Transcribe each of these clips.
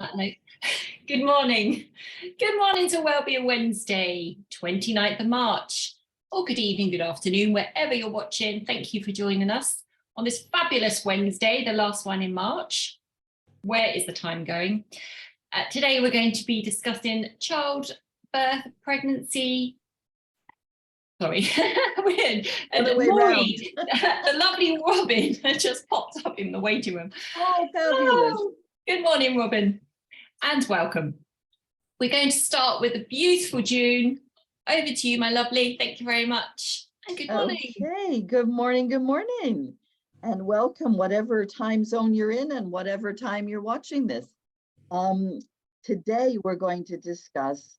that note. Good morning. Good morning to Wellbeing Wednesday, 29th of March. Or good evening, good afternoon, wherever you're watching. Thank you for joining us on this fabulous Wednesday, the last one in March. Where is the time going? Today we're going to be discussing childbirth, pregnancy. Sorry, weird. Maureen, the lovely Robin just popped up in the waiting room. Oh, fabulous. Oh, good morning, Robin, and welcome. We're going to start with a beautiful June. Over to you, my lovely. Thank you very much. And good morning. Okay, good morning, and welcome, whatever time zone you're in and whatever time you're watching this. Today we're going to discuss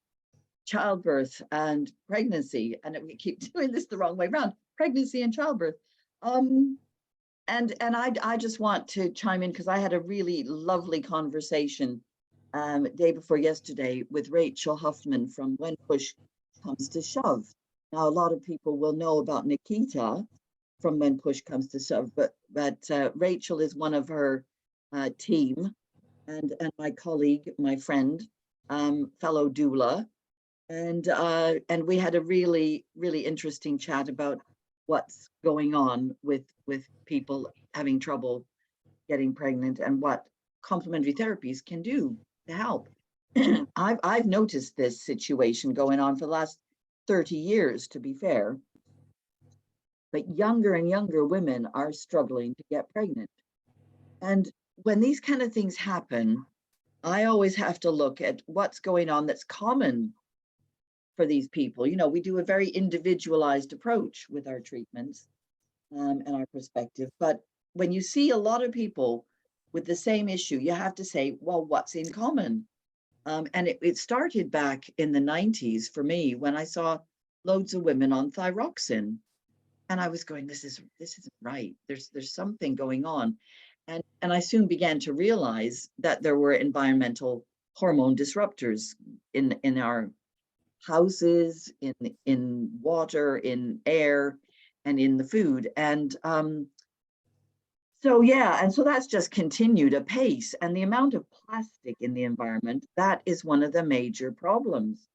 childbirth and pregnancy, and we keep doing this the wrong way around, pregnancy and childbirth. And I just want to chime in because I had a really lovely conversation day before yesterday with Rachel Huffman from When Push Comes to Shove. Now, a lot of people will know about Nikita from When Push Comes to Shove, but Rachel is one of her team and my colleague, my friend, fellow doula. And we had a really interesting chat about what's going on with people having trouble getting pregnant and what complementary therapies can do to help. I've noticed this situation going on for the last 30 years, to be fair, but younger and younger women are struggling to get pregnant. And when these kind of things happen, I always have to look at what's going on that's common for these people. You know, we do a very individualized approach with our treatments and our perspective. But when you see a lot of people with the same issue, you have to say, well, what's in common? And it started back in the 90s for me when I saw loads of women on thyroxine. And I was going, this isn't right. There's something going on. And I soon began to realize that there were environmental hormone disruptors in our houses, in water, in air, and in the food. And so that's just continued apace. And the amount of plastic in the environment, that is one of the major problems.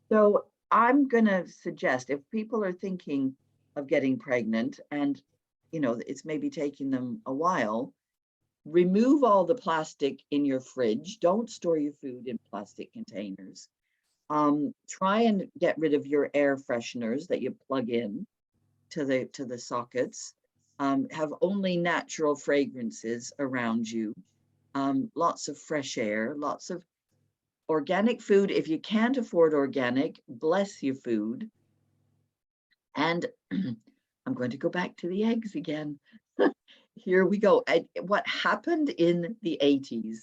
So I'm going to suggest, if people are thinking of getting pregnant and, you know, it's maybe taking them a while, remove all the plastic in your fridge. Don't store your food in plastic containers. Try and get rid of your air fresheners that you plug in to the sockets. Have only natural fragrances around you. Lots of fresh air, lots of organic food. If you can't afford organic, bless your food. And I'm going to go back to the eggs again. Here we go. What happened in the 80s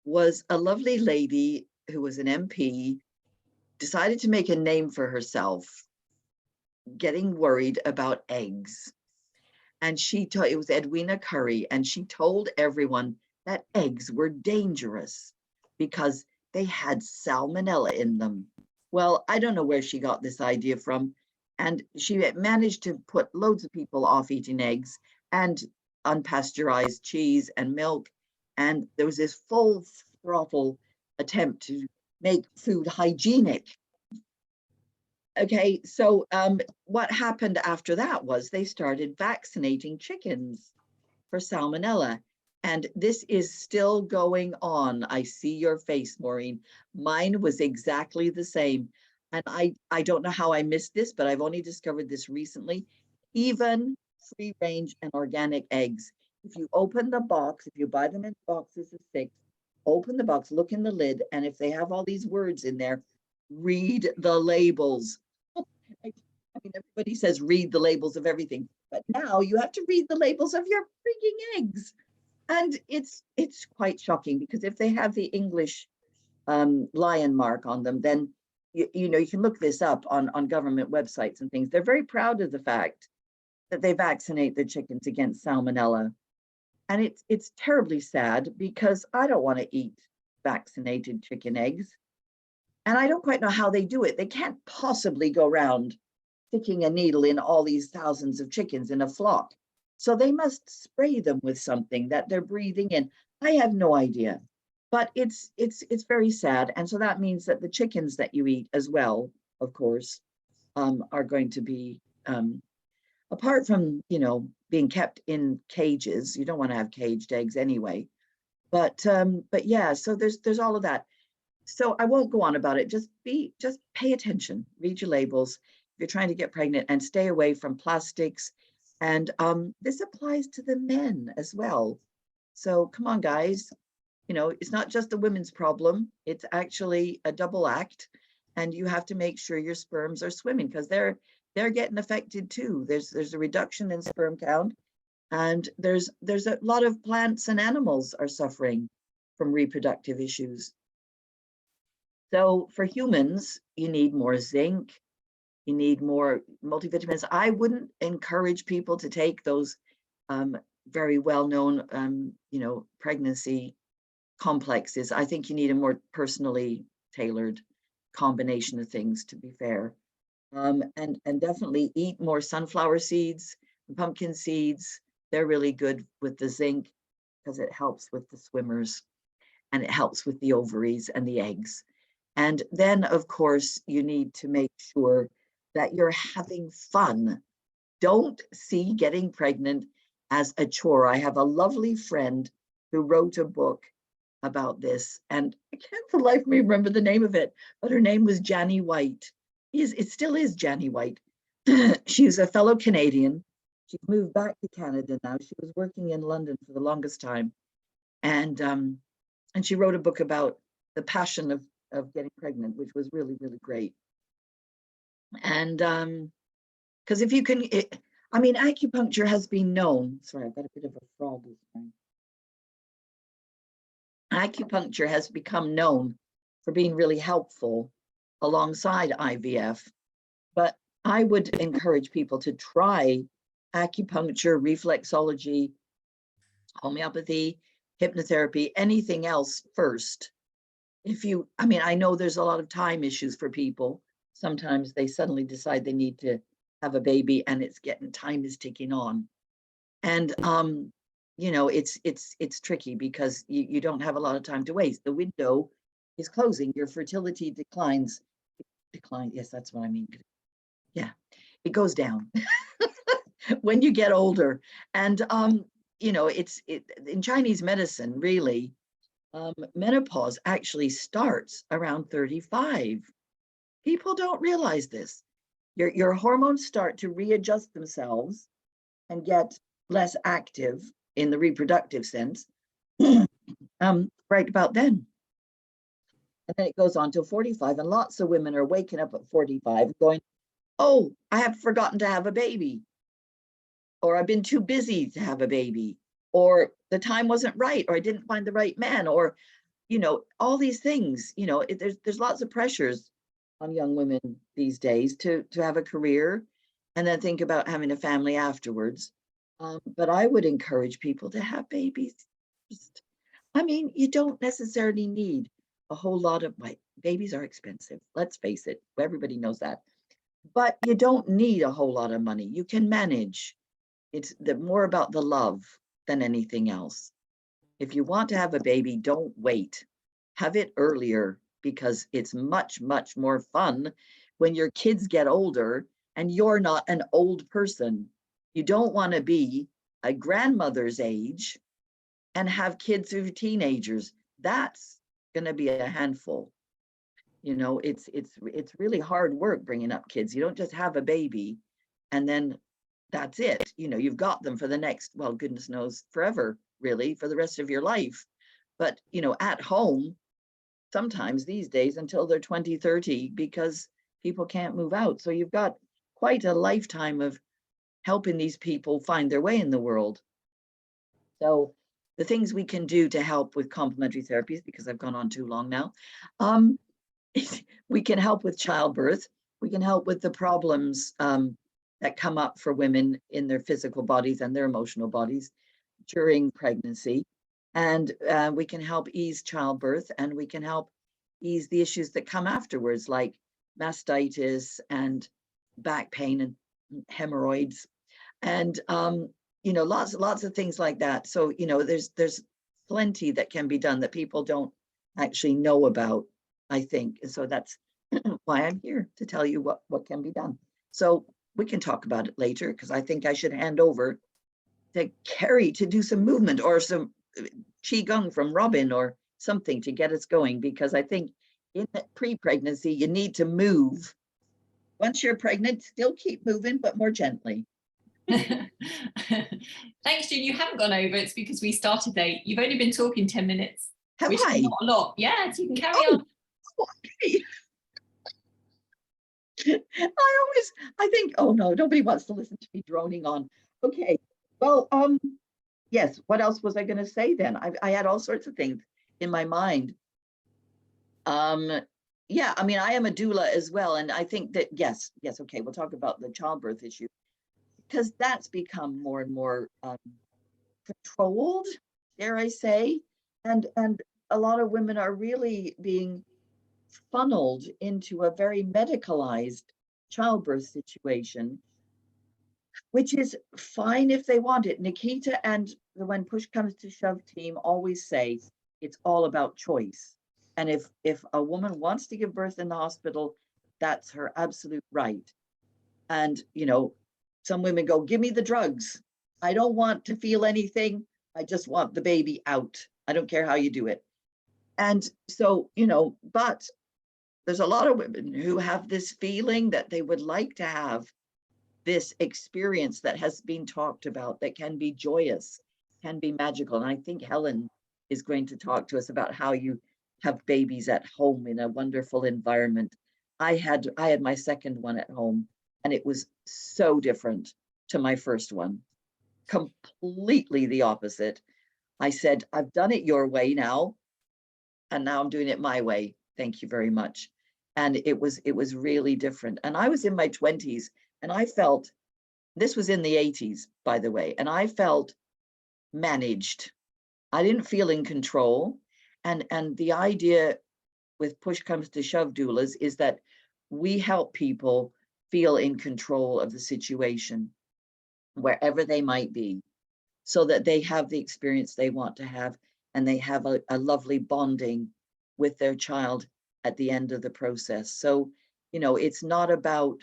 was a lovely lady who was an MP decided to make a name for herself, getting worried about eggs. And it was Edwina Curry, and she told everyone that eggs were dangerous because they had salmonella in them. Well, I don't know where she got this idea from. And she managed to put loads of people off eating eggs and unpasteurized cheese and milk. And there was this full throttle attempt to make food hygienic. Okay, so what happened after that was they started vaccinating chickens for salmonella. And this is still going on. I see your face, Maureen. Mine was exactly the same. And I don't know how I missed this, but I've only discovered this recently. Even free range and organic eggs. If you open the box, if you buy them in boxes of 6, open the box, look in the lid, and if they have all these words in there, read the labels. I mean, everybody says read the labels of everything, but now you have to read the labels of your freaking eggs. And it's quite shocking because if they have the English lion mark on them, then you know, you can look this up on government websites and things. They're very proud of the fact that they vaccinate their chickens against salmonella. And it's terribly sad because I don't want to eat vaccinated chicken eggs. And I don't quite know how they do it. They can't possibly go around sticking a needle in all these thousands of chickens in a flock. So they must spray them with something that they're breathing in. I have no idea. but it's very sad. And so that means that the chickens that you eat as well, of course, are going to be, apart from, being kept in cages. You don't want to have caged eggs anyway. But yeah, so there's all of that. So I won't go on about it. Just pay attention, read your labels if you're trying to get pregnant, and stay away from plastics. And this applies to the men as well. So come on, guys. It's not just the women's problem. It's actually a double act. And you have to make sure your sperms are swimming, because they're getting affected too. There's a reduction in sperm count. And there's a lot of plants and animals are suffering from reproductive issues. So for humans, you need more zinc, you need more multivitamins. I wouldn't encourage people to take those very well-known, pregnancy complexes. I think you need a more personally tailored combination of things, to be fair. And definitely eat more sunflower seeds, pumpkin seeds. They're really good with the zinc because it helps with the swimmers and it helps with the ovaries and the eggs. And then, of course, you need to make sure that you're having fun. Don't see getting pregnant as a chore. I have a lovely friend who wrote a book about this, and I can't for the life of me remember the name of it, but her name was Janny White. It still is Janny White. She's a fellow Canadian. She's moved back to Canada now. She was working in London for the longest time. And she wrote a book about the passion of getting pregnant, which was really, really great. And because if you can, acupuncture has been known. Sorry, I've got a bit of a frog this morning. Acupuncture has become known for being really helpful alongside IVF. But I would encourage people to try acupuncture, reflexology, homeopathy, hypnotherapy, anything else first. I know there's a lot of time issues for people. Sometimes they suddenly decide they need to have a baby and time is ticking on. And, it's tricky because you don't have a lot of time to waste. The window is closing. Your fertility decline. Yes, that's what I mean. Yeah, it goes down when you get older. And, in Chinese medicine, really, menopause actually starts around 35. People don't realize this. Your hormones start to readjust themselves and get less active in the reproductive sense right about then. And then it goes on to 45, and lots of women are waking up at 45 going, oh, I have forgotten to have a baby, or I've been too busy to have a baby, or the time wasn't right, or I didn't find the right man, or, all these things. There's lots of pressures on young women these days to have a career and then think about having a family afterwards. But I would encourage people to have babies. You don't necessarily need a whole lot of, babies are expensive. Let's face it. Everybody knows that. But you don't need a whole lot of money. You can manage. It's more about the love than anything else. If you want to have a baby, don't wait. Have it earlier, because it's much, much more fun when your kids get older and you're not an old person. You don't want to be a grandmother's age and have kids who are teenagers. That's going to be a handful. It's really hard work bringing up kids. You don't just have a baby and then that's it. You've got them for the next, well, goodness knows, forever, really, for the rest of your life. But, at home, sometimes these days until they're 20, 30, because people can't move out. So you've got quite a lifetime of helping these people find their way in the world. So the things we can do to help with complementary therapies, because I've gone on too long now, we can help with childbirth. We can help with the problems that come up for women in their physical bodies and their emotional bodies during pregnancy. And we can help ease childbirth, and we can help ease the issues that come afterwards, like mastitis and back pain and hemorrhoids, and lots of things like that. So there's plenty that can be done that people don't actually know about, I think. And so that's why I'm here, to tell you what can be done. So we can talk about it later, because I think I should hand over to Carrie to do some movement or some qigong from Robin or something to get us going, because I think in pre-pregnancy you need to move. Once you're pregnant, still keep moving, but more gently. Thanks, June. You haven't gone over. It's because we started late. You've only been talking 10 minutes. Have which I? is not a lot. Yeah, so you can carry on. Okay. I think, oh no, nobody wants to listen to me droning on. Okay, well, yes, what else was I going to say then? I had all sorts of things in my mind. Yeah, I mean, I am a doula as well, and I think that, yes, okay, we'll talk about the childbirth issue, because that's become more and more controlled, dare I say, and a lot of women are really being funneled into a very medicalized childbirth situation, which is fine if they want it. Nikita and the When Push Comes to Shove team always say it's all about choice. And if a woman wants to give birth in the hospital, that's her absolute right. And, you know, some women go, give me the drugs. I don't want to feel anything. I just want the baby out. I don't care how you do it. And so, you know, but there's a lot of women who have this feeling that they would like to have this experience that has been talked about, that can be joyous, can be magical. And I think Helen is going to talk to us about how you have babies at home in a wonderful environment. I had my second one at home, and it was so different to my first one, completely the opposite. I said, I've done it your way now, and now I'm doing it my way. Thank you very much. And it was really different. And I was in my 20s, and I felt, this was in the 80s, by the way, and I felt managed. I didn't feel in control. And the idea with Push Comes to Shove doulas is that we help people feel in control of the situation, wherever they might be, so that they have the experience they want to have, and they have a lovely bonding with their child at the end of the process. So, you know, it's not about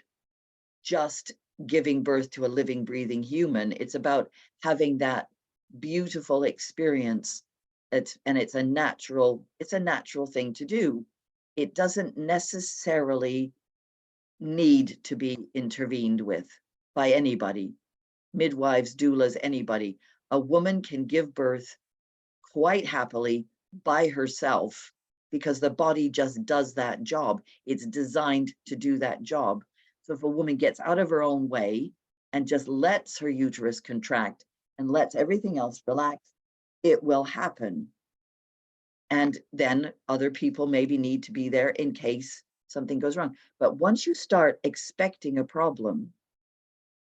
just giving birth to a living, breathing human. It's about having that beautiful experience. It's a natural thing to do. It doesn't necessarily need to be intervened with by anybody, midwives, doulas, anybody. A woman can give birth quite happily by herself, because the body just does that job. It's designed to do that job. So if a woman gets out of her own way and just lets her uterus contract and lets everything else relax, it will happen. And then other people maybe need to be there in case something goes wrong. But once you start expecting a problem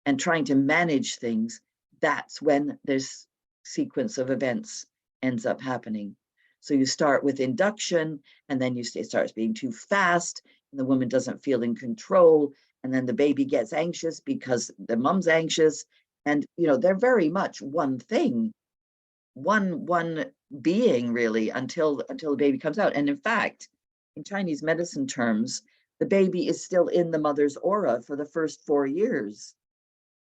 and trying to manage things, that's when this sequence of events ends up happening. So you start with induction, and then it starts being too fast, and the woman doesn't feel in control, and then the baby gets anxious because the mom's anxious. And, you know, they're very much one thing, one being, really, until the baby comes out. And in fact, in Chinese medicine terms, the baby is still in the mother's aura for the first 4 years.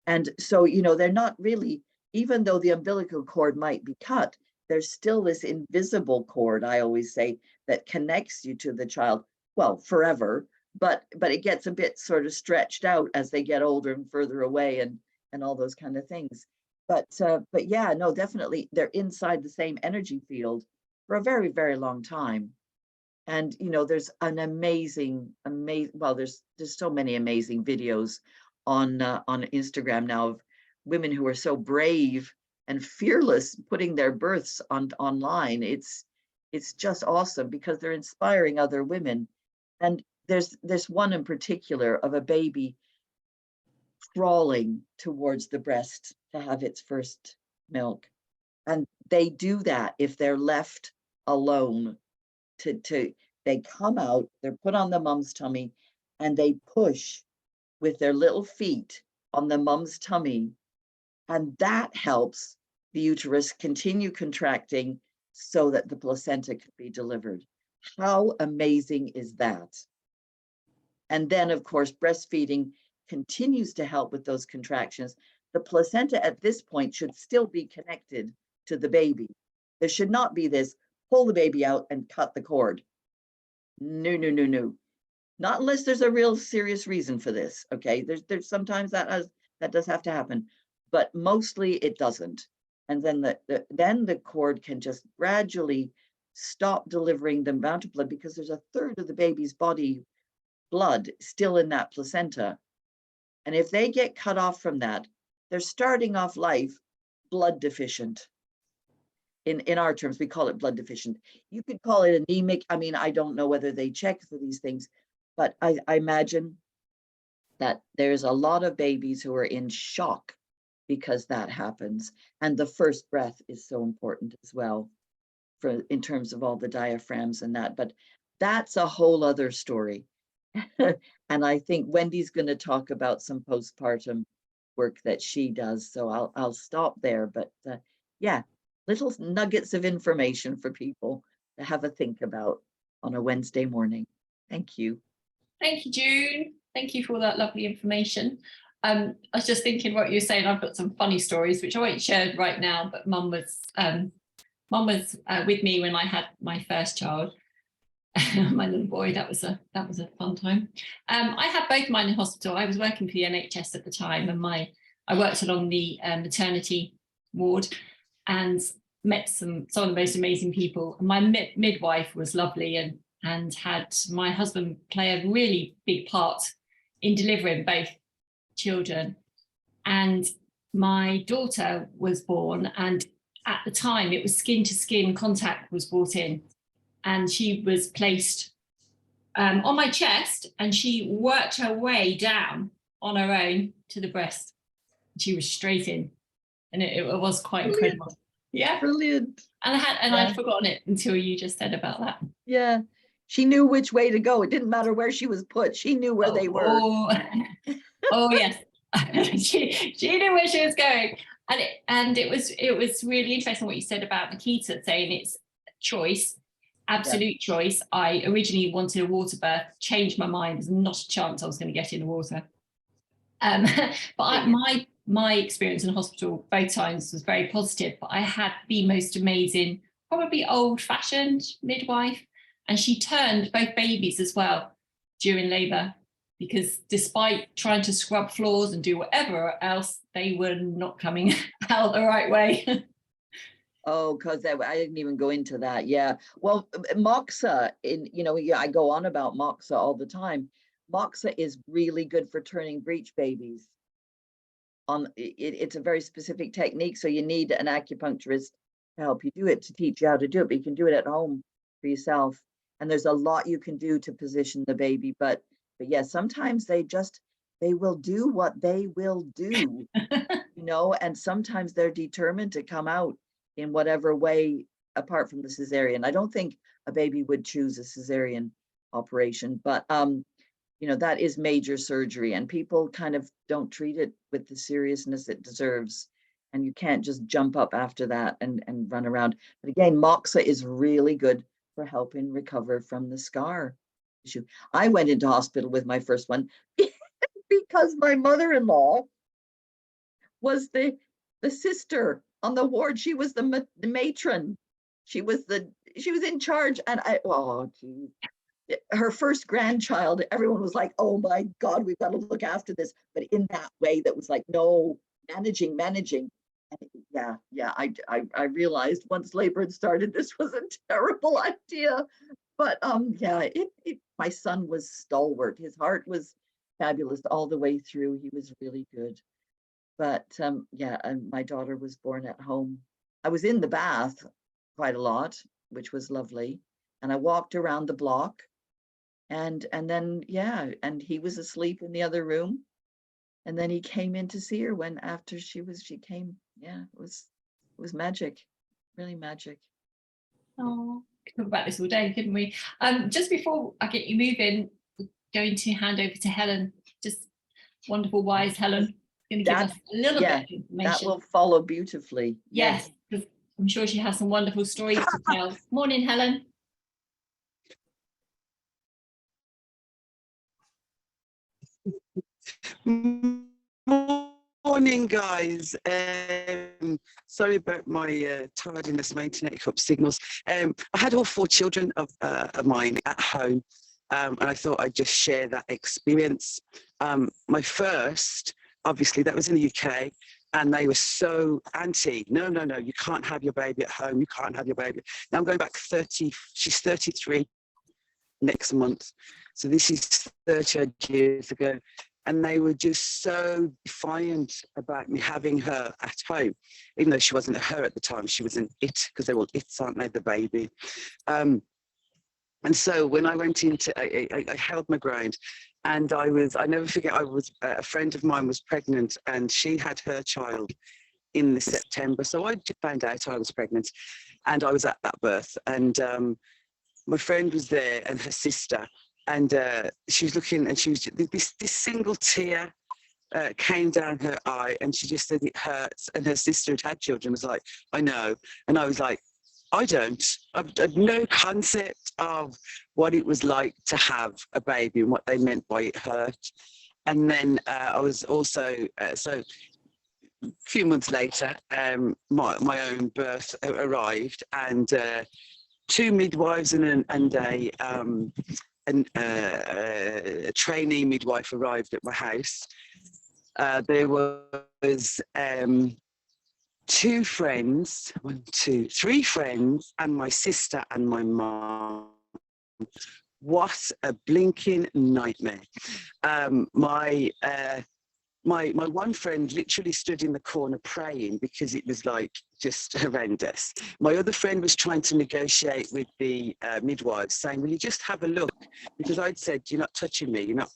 And so, you know, they're not really, even though the umbilical cord might be cut, there's still this invisible cord, I always say, that connects you to the child, well, forever, but it gets a bit sort of stretched out as they get older and further away, and all those kind of things. But yeah, no, definitely they're inside the same energy field for a very, very long time. And, you know, there's an amazing, well, there's so many amazing videos on Instagram now of women who are so brave and fearless putting their births online. It's just awesome, because they're inspiring other women. And there's this one in particular of a baby crawling towards the breast to have its first milk. And they do that if they're left alone. They come out, they're put on the mom's tummy, and they push with their little feet on the mom's tummy. And that helps the uterus continue contracting so that the placenta can be delivered. How amazing is that? And then, of course, breastfeeding continues to help with those contractions. The placenta at this point should still be connected to the baby. There should not be this, pull the baby out and cut the cord. No, no, no, no. Not unless there's a real serious reason for this, okay? There's sometimes that does have to happen, but mostly it doesn't. And then the cord can just gradually stop delivering the amount of blood, because there's a third of the baby's body blood still in that placenta. And if they get cut off from that, they're starting off life blood deficient. In our terms, we call it blood deficient. You could call it anemic. I mean, I don't know whether they check for these things, but I imagine that there's a lot of babies who are in shock because that happens. And the first breath is so important as well in terms of all the diaphragms and that, but that's a whole other story. And I think Wendy's going to talk about some postpartum work that she does. So I'll stop there, but yeah, little nuggets of information for people to have a think about on a Wednesday morning. Thank you. Thank you, June. Thank you for all that lovely information. I was just thinking what you were saying. I've got some funny stories, which I won't share right now, but Mum was with me when I had my first child, my little boy. That was a fun time. I had both mine in hospital. I was working for the NHS at the time, and I worked along the maternity ward and met some of the most amazing people. My midwife was lovely and had my husband play a really big part in delivering both children. And my daughter was born, and at the time it was skin to skin contact was brought in, and she was placed on my chest, and she worked her way down on her own to the breast. She was straight in, and it was quite incredible. Yeah, brilliant. And I'd forgotten it until you just said about that. Yeah, she knew which way to go. It didn't matter where she was put. She knew where they were. Oh yes, she knew where she was going, and it was really interesting what you said about Nikita saying it's choice, absolute choice. I originally wanted a water birth, changed my mind. There's not a chance I was going to get in the water. But my experience in hospital both times was very positive. But I had the most amazing, probably old-fashioned midwife, and she turned both babies as well during labour, because despite trying to scrub floors and do whatever else, they were not coming out the right way. Oh, because I didn't even go into that. Yeah. Well, Moxa, I go on about Moxa all the time. Moxa is really good for turning breech babies. It's a very specific technique, so you need an acupuncturist to help you do it, to teach you how to do it, but you can do it at home for yourself. And there's a lot you can do to position the baby, but yeah, sometimes they will do what they will do, and sometimes they're determined to come out in whatever way, apart from the cesarean. I don't think a baby would choose a cesarean operation, but that is major surgery, and people kind of don't treat it with the seriousness it deserves. And you can't just jump up after that and run around. But again, Moxa is really good for helping recover from the scar issue. I went into hospital with my first one because my mother-in-law was the sister on the ward. She was the matron. She was in charge, and her first grandchild, everyone was like, oh my God, we've got to look after this. But in that way that was like, no, managing. And I realized once labor had started, this was a terrible idea. But my son was stalwart. His heart was fabulous all the way through. He was really good. But and my daughter was born at home. I was in the bath quite a lot, which was lovely. And I walked around the block, and then and he was asleep in the other room. And then he came in to see her after she came. Yeah, it was magic, really magic. Oh, we could talk about this all day, couldn't we? Just before I get you moving, we're going to hand over to Helen. Just wonderful, wise Helen. Going to give us a little bit of information. That will follow beautifully. Yes, because I'm sure she has some wonderful stories to tell. Morning, Helen. Morning, guys. Sorry about my tardiness, my internet cut signals. I had all 4 children of mine at home, and I thought I'd just share that experience. My first, obviously, that was in the UK, and they were so anti. No, you can't have your baby at home. You can't have your baby. Now I'm going back 30. She's 33 next month, so this is 30 years ago. And they were just so defiant about me having her at home, even though she wasn't a her at the time. She was an it, because they were all its, aren't they, the baby. And so when I went into, I held my ground, and I never forget, a friend of mine was pregnant, and she had her child in the September. So I found out I was pregnant, and I was at that birth. And my friend was there, and her sister. And she was looking, and she was this single tear came down her eye, and she just said it hurts. And her sister had children, was like, I know. And I was like, I don't. I've no concept of what it was like to have a baby and what they meant by it hurt. And then I was also, so a few months later, my own birth arrived, and 2 midwives and a trainee midwife arrived at my house. There was 2 friends, 3 friends, and my sister and my mom. What a blinking nightmare. My one friend literally stood in the corner praying because it was like just horrendous. My other friend was trying to negotiate with the midwives, saying, will you just have a look? Because I'd said, you're not touching me. You're not,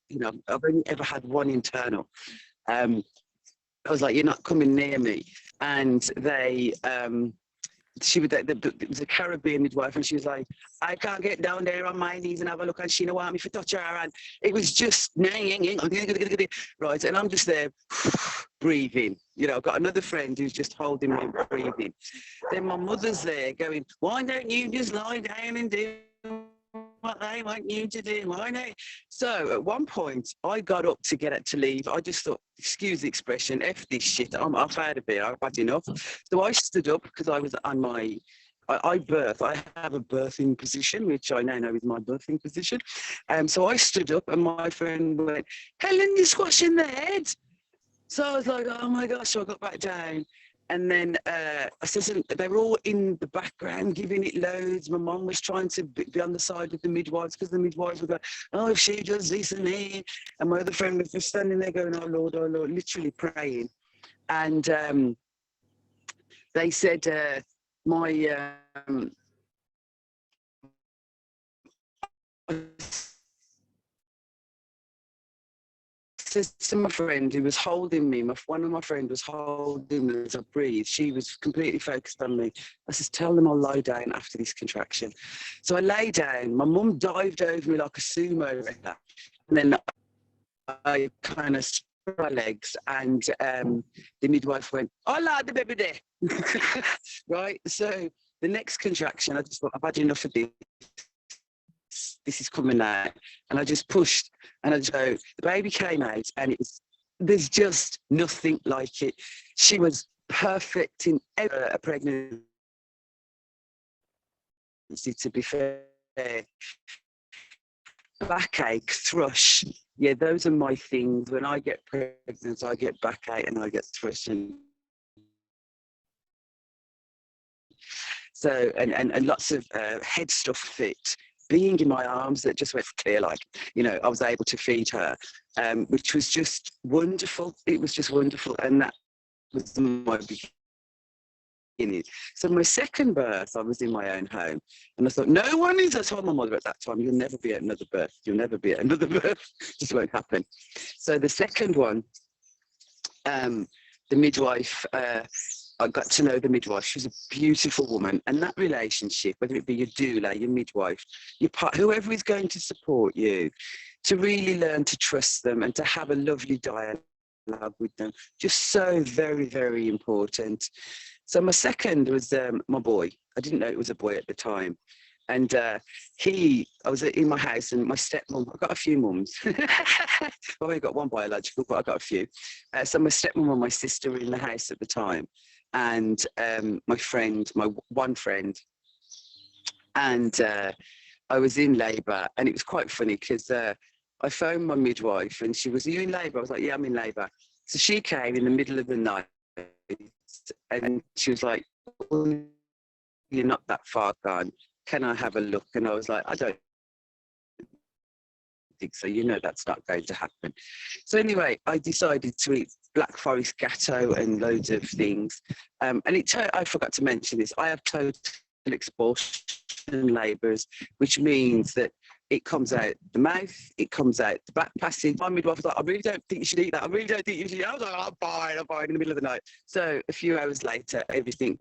I've only ever had 1 internal. I was like, you're not coming near me. And they, it was a Caribbean midwife, and she was like, I can't get down there on my knees and have a look, and she don't want me to touch her. And it was just right, and I'm just there breathing. I've got another friend who's just holding me, breathing. Then my mother's there going, why don't you just lie down and do what they want you to do? Why not? So at one point I got up to leave. I just thought, excuse the expression, F this shit, I've had a bit, I've had enough. So I stood up, because I was on my, I have a birthing position, which I now know is my birthing position. So I stood up, and my friend went, Helen, you're squashing the head. So I was like, oh my gosh. So I got back down. And then I said, they were all in the background giving it loads. My mum was trying to be on the side of the midwives, because the midwives were going, oh, if she does this and that. And my other friend was just standing there going, oh Lord, literally praying. And they said, to my friend who was holding me, one of my friends was holding me as I breathed. She was completely focused on me. I said, tell them I'll lie down after this contraction. So I lay down. My mum dived over me like a sumo wrestler. And then I kind of spread my legs, and the midwife went, I like the baby there. Right? So the next contraction, I just thought, I've had enough of this. This is coming out. And I just pushed, and the baby came out, and there's just nothing like it. She was perfect in a pregnancy, to be fair. Backache, thrush, yeah, those are my things. When I get pregnant, I get backache and I get thrush. And so, and lots of head stuff fit. Being in my arms that just went clear, like, I was able to feed her, which was just wonderful. It was just wonderful. And that was my beginning. So my second birth, I was in my own home, and I thought, no one is. I told my mother at that time, you'll never be at another birth. You'll never be at another birth. Just won't happen. So the second one, the midwife, I got to know the midwife. She was a beautiful woman. And that relationship, whether it be your doula, your midwife, whoever is going to support you, to really learn to trust them and to have a lovely dialogue with them, just so very, very important. So my second was my boy. I didn't know it was a boy at the time. And I was in my house, and my stepmom, I've got a few mums. I've only got one biological, but I've got a few. So my stepmom and my sister were in the house at the time, and my one friend, and I was in labour, and it was quite funny because I phoned my midwife, and she was, "Are you in labour?" I was like, "Yeah, I'm in labour." So she came in the middle of the night, and she was like, "Oh, you're not that far gone. Can I have a look?" And I was like, "I don't think so. You know that's not going to happen." So anyway, I decided to eat Black Forest gatto and loads of things. And I forgot to mention this. I have total expulsion labours, which means that it comes out the mouth, it comes out the back passage. My midwife was like, "I really don't think you should eat that. I really don't think you should eat that." I was like, I'm fine in the middle of the night. So a few hours later, everything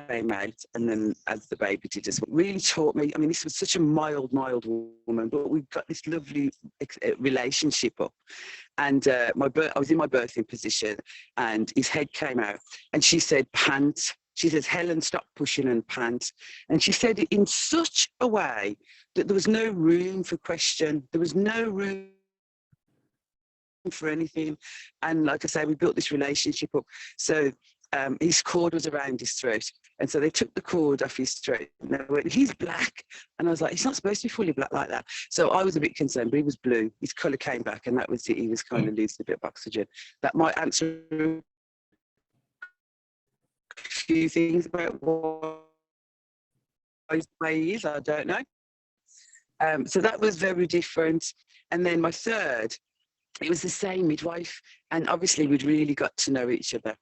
came out, and then as the baby did as well. Really taught me, I mean, this was such a mild woman, but we've got this lovely relationship up. And I was in my birthing position, and his head came out, and she said, "Pant." She says, "Helen, stop pushing and pant." And she said it in such a way that there was no room for question. There was no room for anything. And like I say, we built this relationship up. So his cord was around his throat. And so they took the cord off his throat, and they went, "He's black." And I was like, "He's not supposed to be fully black like that." So I was a bit concerned, but he was blue. His colour came back, and that was it. He was kind of losing a bit of oxygen. That might answer a few things about why he is, I don't know. So that was very different. And then my third, it was the same midwife, and obviously we'd really got to know each other.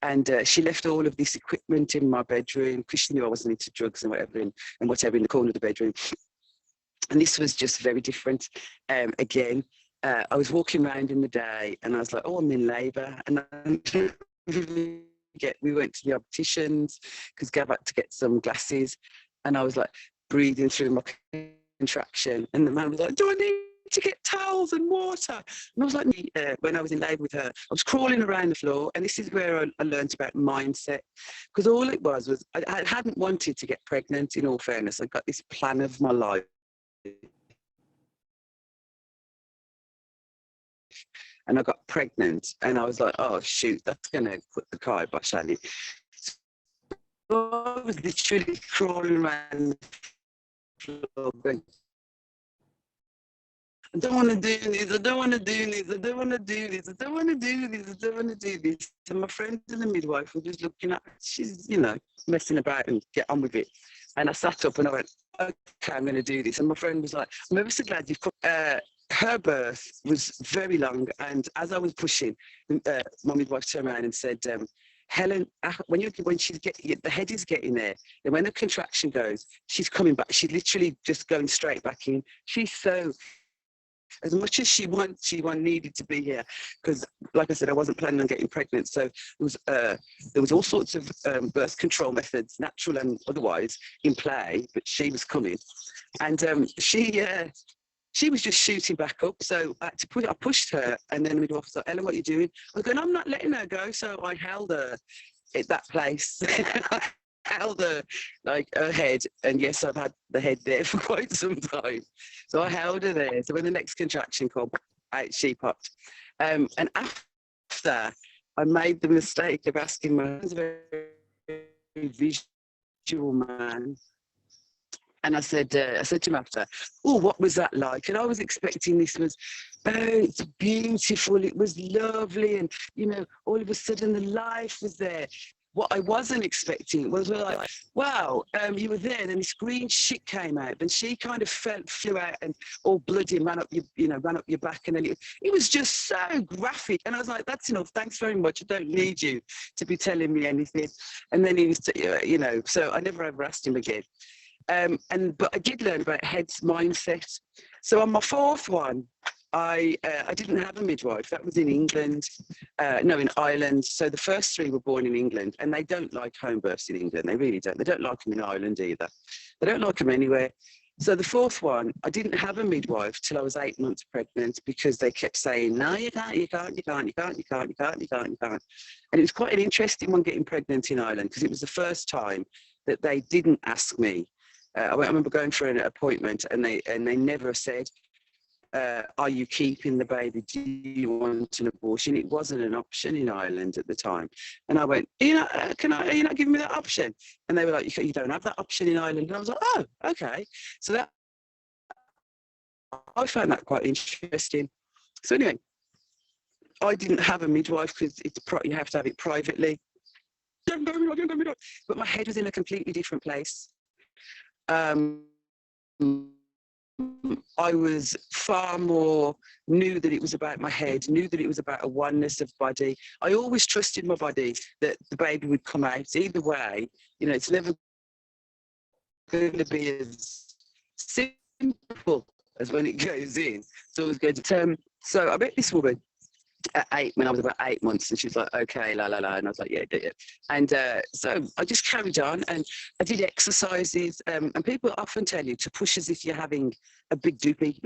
And she left all of this equipment in my bedroom because she knew I wasn't into drugs and whatever in the corner of the bedroom. And this was just very different. Again, I was walking around in the day, and I was like, "Oh, I'm in labour." And we went to the opticians because Gav had to get some glasses, and I was like breathing through my contraction, and the man was like, "Do I need to get towels and water?" And I was like, when I was in labour with her, I was crawling around the floor, and this is where I learned about mindset, because all it was I hadn't wanted to get pregnant, in all fairness. I got this plan of my life, and I got pregnant, and I was like, "Oh shoot, that's going to put the kibosh on it." So I was literally crawling around the floor going, "I don't want to do this, I don't want to do this, I don't want to do this, I don't want to do this, I don't want to do this." And my friend and the midwife were just looking at, she's, messing about and get on with it. And I sat up and I went, "Okay, I'm going to do this." And my friend was like, "I'm ever so glad you've come." Her birth was very long, and as I was pushing, my midwife turned around and said, "Helen, when the head is getting there, then when the contraction goes, she's coming back. She's literally just going straight back in. She's so." As much as she needed to be here, because, like I said, I wasn't planning on getting pregnant. So there was all sorts of birth control methods, natural and otherwise, in play. But she was coming, and she was just shooting back up. So I pushed her, and then the midwife was like, "Ellen, what are you doing?" I was going, "I'm not letting her go." So I held her at that place. Held her, like, her head, and yes, I've had the head there for quite some time. So I held her there. So when the next contraction came, out she popped. And after, I made the mistake of asking my husband, very visual man, and I said to him after, "Oh, what was that like?" And I was expecting this was, "Oh, it's beautiful, it was lovely," and all of a sudden the life was there. What I wasn't expecting was, like, "Wow, you were there." Then this green shit came out, and she kind of flew out and all bloody and ran up your back, and then it was just so graphic. And I was like, "That's enough. Thanks very much. I don't need you to be telling me anything." And then he was, so I never ever asked him again. But I did learn about head's mindset. So on my fourth one, I didn't have a midwife. That was in England, in Ireland. So the first three were born in England, and they don't like home births in England. They really don't. They don't like them in Ireland either. They don't like them anywhere. So the fourth one, I didn't have a midwife till I was 8 months pregnant, because they kept saying, "No, you can't, you can't, you can't, you can't, you can't, you can't, you can't, you can't." And it was quite an interesting one getting pregnant in Ireland, because it was the first time that they didn't ask me I remember going for an appointment, and they never said, are you keeping the baby? Do you want an abortion? It wasn't an option in Ireland at the time. And I went, are you not giving me that option? And they were like, you don't have that option in Ireland. And I was like, oh, okay. So that, I found that quite interesting. So anyway, I didn't have a midwife because you have to have it privately. But my head was in a completely different place. I was far more, knew that it was about my head, knew that it was about a oneness of body. I always trusted my body that the baby would come out. Either way, it's never going to be as simple as when it goes in. So I was going to so I met this woman when I was about 8 months, and she was like, okay, la la la, and I was like, yeah. And so I just carried on, and I did exercises, and people often tell you to push as if you're having a big doopy,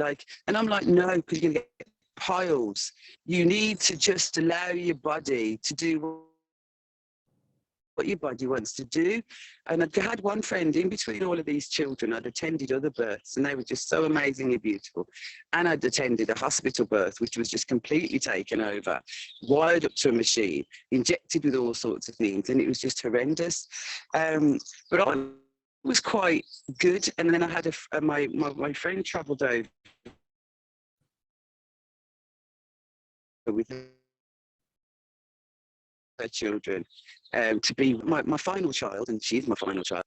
and I'm like, no, because you're gonna get piles. You need to just allow your body to do what your body wants to do. And I had one friend in between all of these children. I'd attended other births, and they were just so amazingly beautiful. And I'd attended a hospital birth, which was just completely taken over, wired up to a machine, injected with all sorts of things, and it was just horrendous. But I was quite good. And then I had my friend travelled over with her children to be my final child, and she's my final child.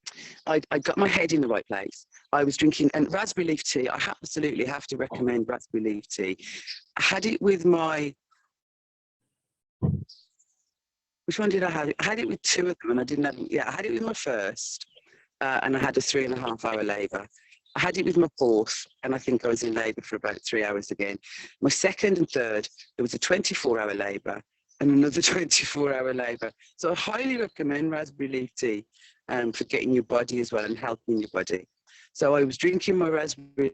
I got my head in the right place. I was drinking, and raspberry leaf tea, I absolutely have to recommend raspberry leaf tea. I had it with which one did I have? I had it with two of them, and I didn't have, I had it with my first, and I had a 3.5 hour labour. I had it with my fourth, and I think I was in labour for about 3 hours again. My second and third, there was a 24-hour labour, and another 24-hour labour. So I highly recommend raspberry leaf tea for getting your body as well and helping your body. So I was drinking my raspberry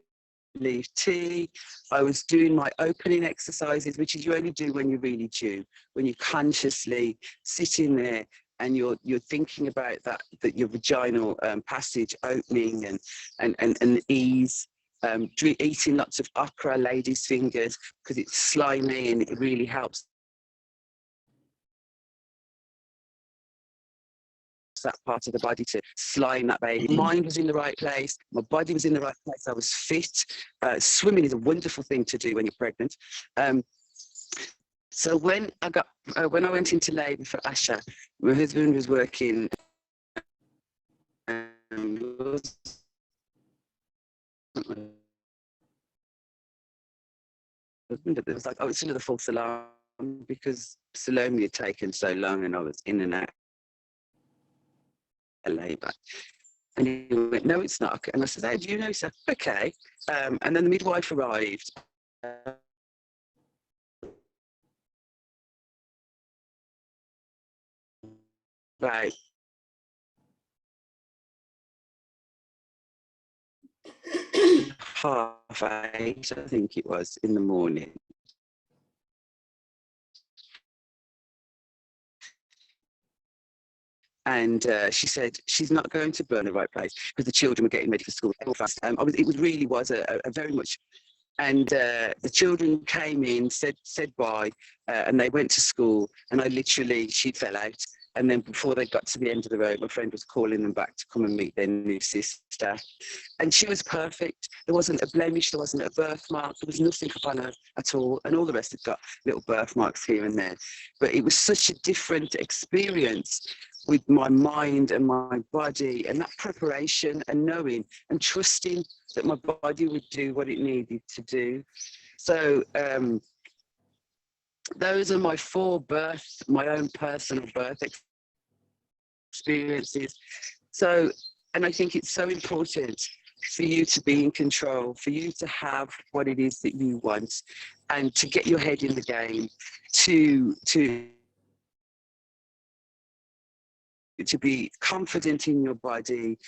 leaf tea. I was doing my opening exercises, which is you only do when you really chew, when you consciously sit in there and you're thinking about that your vaginal passage opening and ease. Eating lots of okra, ladies' fingers, because it's slimy and it really helps that part of the body to slime that baby. Mind was in the right place, my body was in the right place, I was fit. Swimming is a wonderful thing to do when you're pregnant. So when I went into labour for Asha, my husband was working. It was like, it's another false alarm because Salome had taken so long, and I was in and out labour. And he went, no, it's not. And I said, how do you know? He said, okay. And then the midwife arrived. About 8:30, I think it was, in the morning. And she said she's not going to burn the right place because the children were getting ready for school. It really was a very much. And the children came in, said bye, and they went to school. And she fell out. And then before they got to the end of the road, my friend was calling them back to come and meet their new sister. And she was perfect. There wasn't a blemish, there wasn't a birthmark, there was nothing upon her at all. And all the rest had got little birthmarks here and there. But it was such a different experience with my mind and my body, and that preparation and knowing and trusting that my body would do what it needed to do. So those are my my own personal birth experiences. So, and I think it's so important for you to be in control, for you to have what it is that you want, and to get your head in the game, to be confident in your body,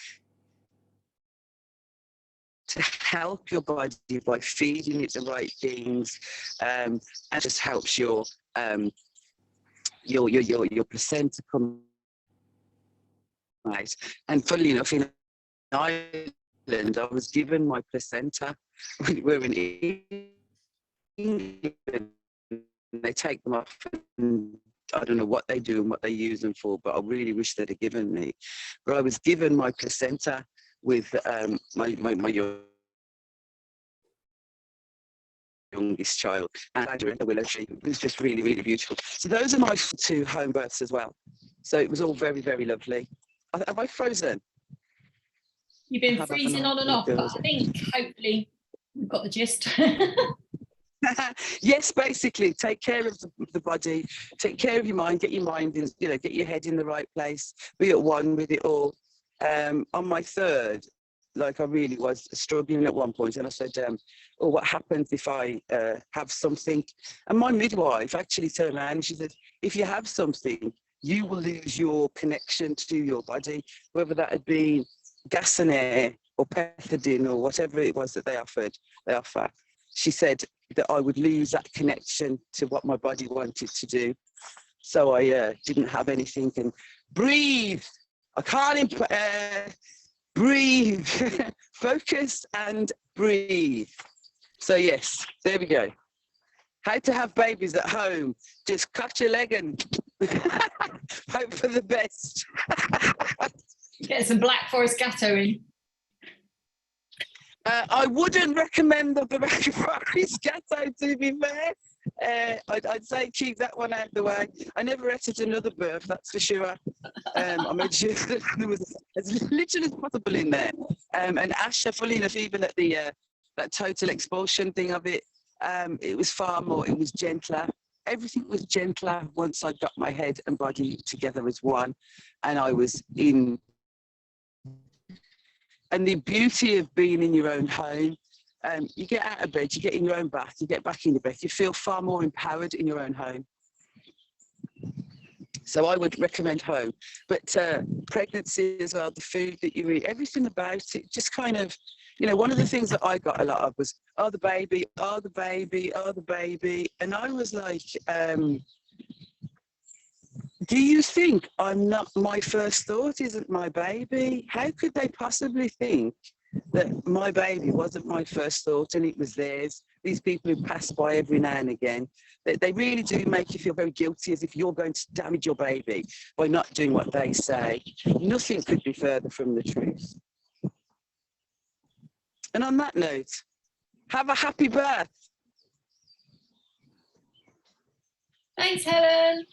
to help your body by feeding it the right things, and just helps your placenta come right. And funnily enough, in Ireland, England, I was given my placenta. We're in England, they take them off, and I don't know what they do and what they use them for, but I really wish they'd have given me. But I was given my placenta with my youngest child, and the willow tree. It was just really, really beautiful. So those are my 2 home births as well. So it was all very, very lovely. Have I frozen? You've been freezing on and off, but I think hopefully we've got the gist. Yes, basically, take care of the body, take care of your mind, get your mind in, get your head in the right place, be at one with it all. On my 3rd, like I really was struggling at one point, and I said, oh, what happens if I have something? And my midwife actually turned around and she said, if you have something, you will lose your connection to your body, whether that had been gas and air or pethidine or whatever it was that they offer. She said that I would lose that connection to what my body wanted to do. So I didn't have anything. And breathe. I can't breathe. Focus and breathe. So yes, there we go. How to have babies at home. Just cut your leg and hope for the best. Get some Black Forest Gatto in. I wouldn't recommend the Black Forest Gatto, to be fair. I'd say keep that one out the way. I never ate at another birth, that's for sure. I made sure that there was as little as possible in there. And Asha, fully enough, even at the that total expulsion thing of it, it was far more, it was gentler. Everything was gentler once I got my head and body together as one, and I was in. And the beauty of being in your own home, you get out of bed, you get in your own bath, you get back in your bed, you feel far more empowered in your own home. So I would recommend home. But pregnancy as well, the food that you eat, everything about it, just kind of, one of the things that I got a lot of was, oh, the baby, oh, the baby, oh, the baby. And I was like, do you think my first thought isn't my baby? How could they possibly think that my baby wasn't my first thought and it was theirs? These people who pass by every now and again, they really do make you feel very guilty, as if you're going to damage your baby by not doing what they say. Nothing could be further from the truth. And on that note, have a happy birth. Thanks, Helen.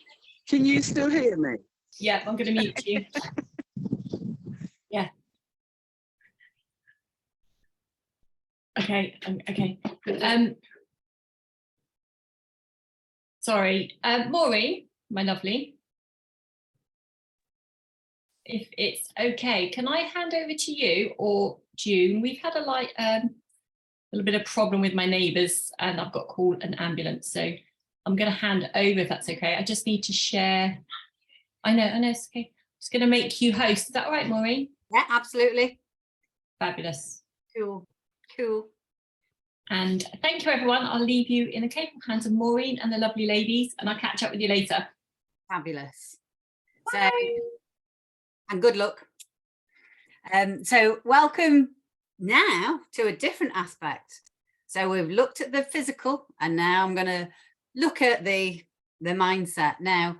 Can you still hear me? Yeah, I'm going to mute you. Yeah. Okay. Okay. Sorry, Maureen, my lovely. If it's okay, can I hand over to you or June? We've had a little bit of problem with my neighbours, and I've got to call an ambulance. So I'm going to hand over if that's okay. I just need to share. I know, it's okay. I'm just going to make you host. Is that all right, Maureen? Yeah, absolutely. Fabulous. Cool. And thank you, everyone. I'll leave you in the capable hands of Maureen and the lovely ladies, and I'll catch up with you later. Fabulous. Bye. So, and good luck. So welcome now to a different aspect. So we've looked at the physical, and now I'm going to look at the mindset. Now,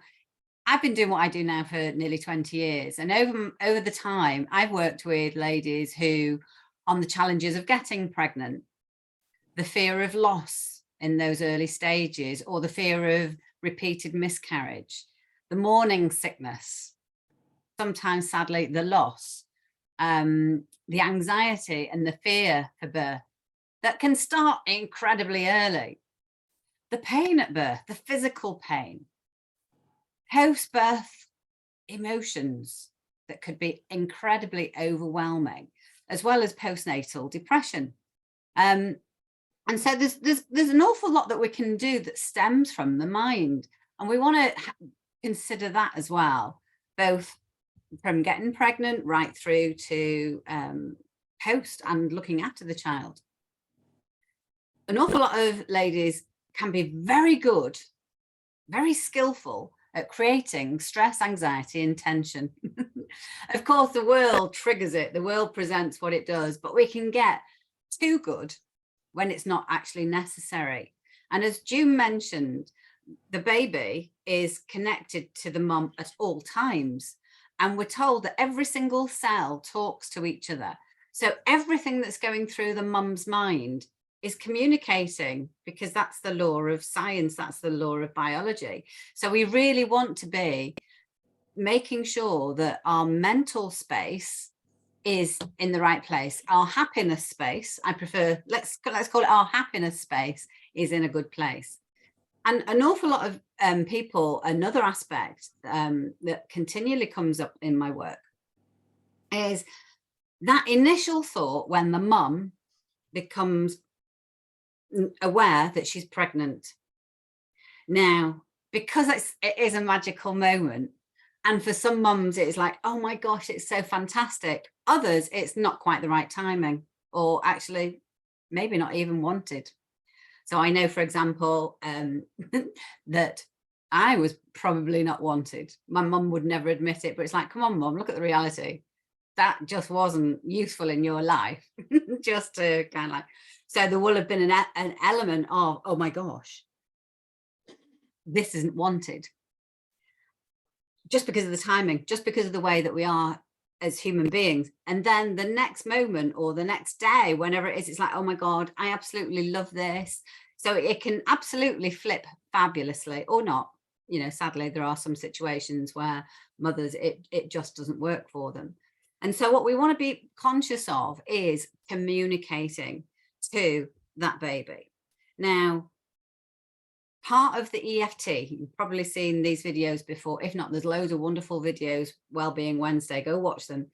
I've been doing what I do now for nearly 20 years, and over the time, I've worked with ladies who, on the challenges of getting pregnant, the fear of loss in those early stages, or the fear of repeated miscarriage, the morning sickness, sometimes sadly the loss, the anxiety and the fear for birth that can start incredibly early, the pain at birth, the physical pain, post-birth emotions that could be incredibly overwhelming, as well as postnatal depression. And so there's an awful lot that we can do that stems from the mind, and we want to consider that as well, both from getting pregnant right through to post and looking after the child. An awful lot of ladies can be very good, very skillful at creating stress, anxiety, and tension. Of course, the world triggers it. The world presents what it does, but we can get too good when it's not actually necessary. And as June mentioned, the baby is connected to the mum at all times. And we're told that every single cell talks to each other. So everything that's going through the mum's mind is communicating, because that's the law of science, that's the law of biology. So we really want to be making sure that our mental space is in the right place. Our happiness space, I prefer, let's call it our happiness space, is in a good place. And an awful lot of people, another aspect that continually comes up in my work is that initial thought when the mum becomes aware that she's pregnant. Now, because it is a magical moment, and for some mums it's like, oh my gosh, it's so fantastic. Others, it's not quite the right timing, or actually maybe not even wanted. So I know, for example, that I was probably not wanted. My mum would never admit it, but it's like, come on, mum, look at the reality. That just wasn't useful in your life. Just to kind of like, so there will have been an element of, oh my gosh, this isn't wanted. Just because of the timing, just because of the way that we are as human beings. And then the next moment or the next day, whenever it is, it's like, oh my God, I absolutely love this. So it can absolutely flip fabulously, or not. You know, sadly, there are some situations where mothers, it just doesn't work for them. And so what we want to be conscious of is communicating to that baby. Now, part of the EFT, you've probably seen these videos before. If not, there's loads of wonderful videos, Wellbeing Wednesday, go watch them.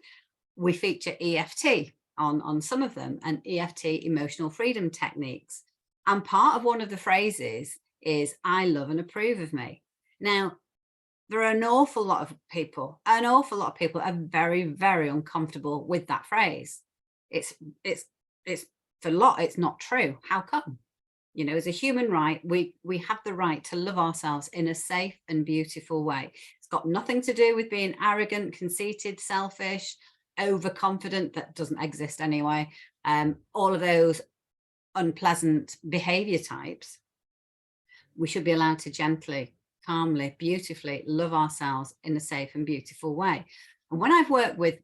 We feature EFT on some of them, and EFT, emotional freedom techniques. And part of one of the phrases is, I love and approve of me. Now, there are an awful lot of people are very, very uncomfortable with that phrase. It's for a lot, it's not true. How come? You know, as a human right, we have the right to love ourselves in a safe and beautiful way. It's got nothing to do with being arrogant, conceited, selfish, overconfident. That doesn't exist anyway. All of those unpleasant behavior types. We should be allowed to gently, calmly, beautifully love ourselves in a safe and beautiful way. And when I've worked with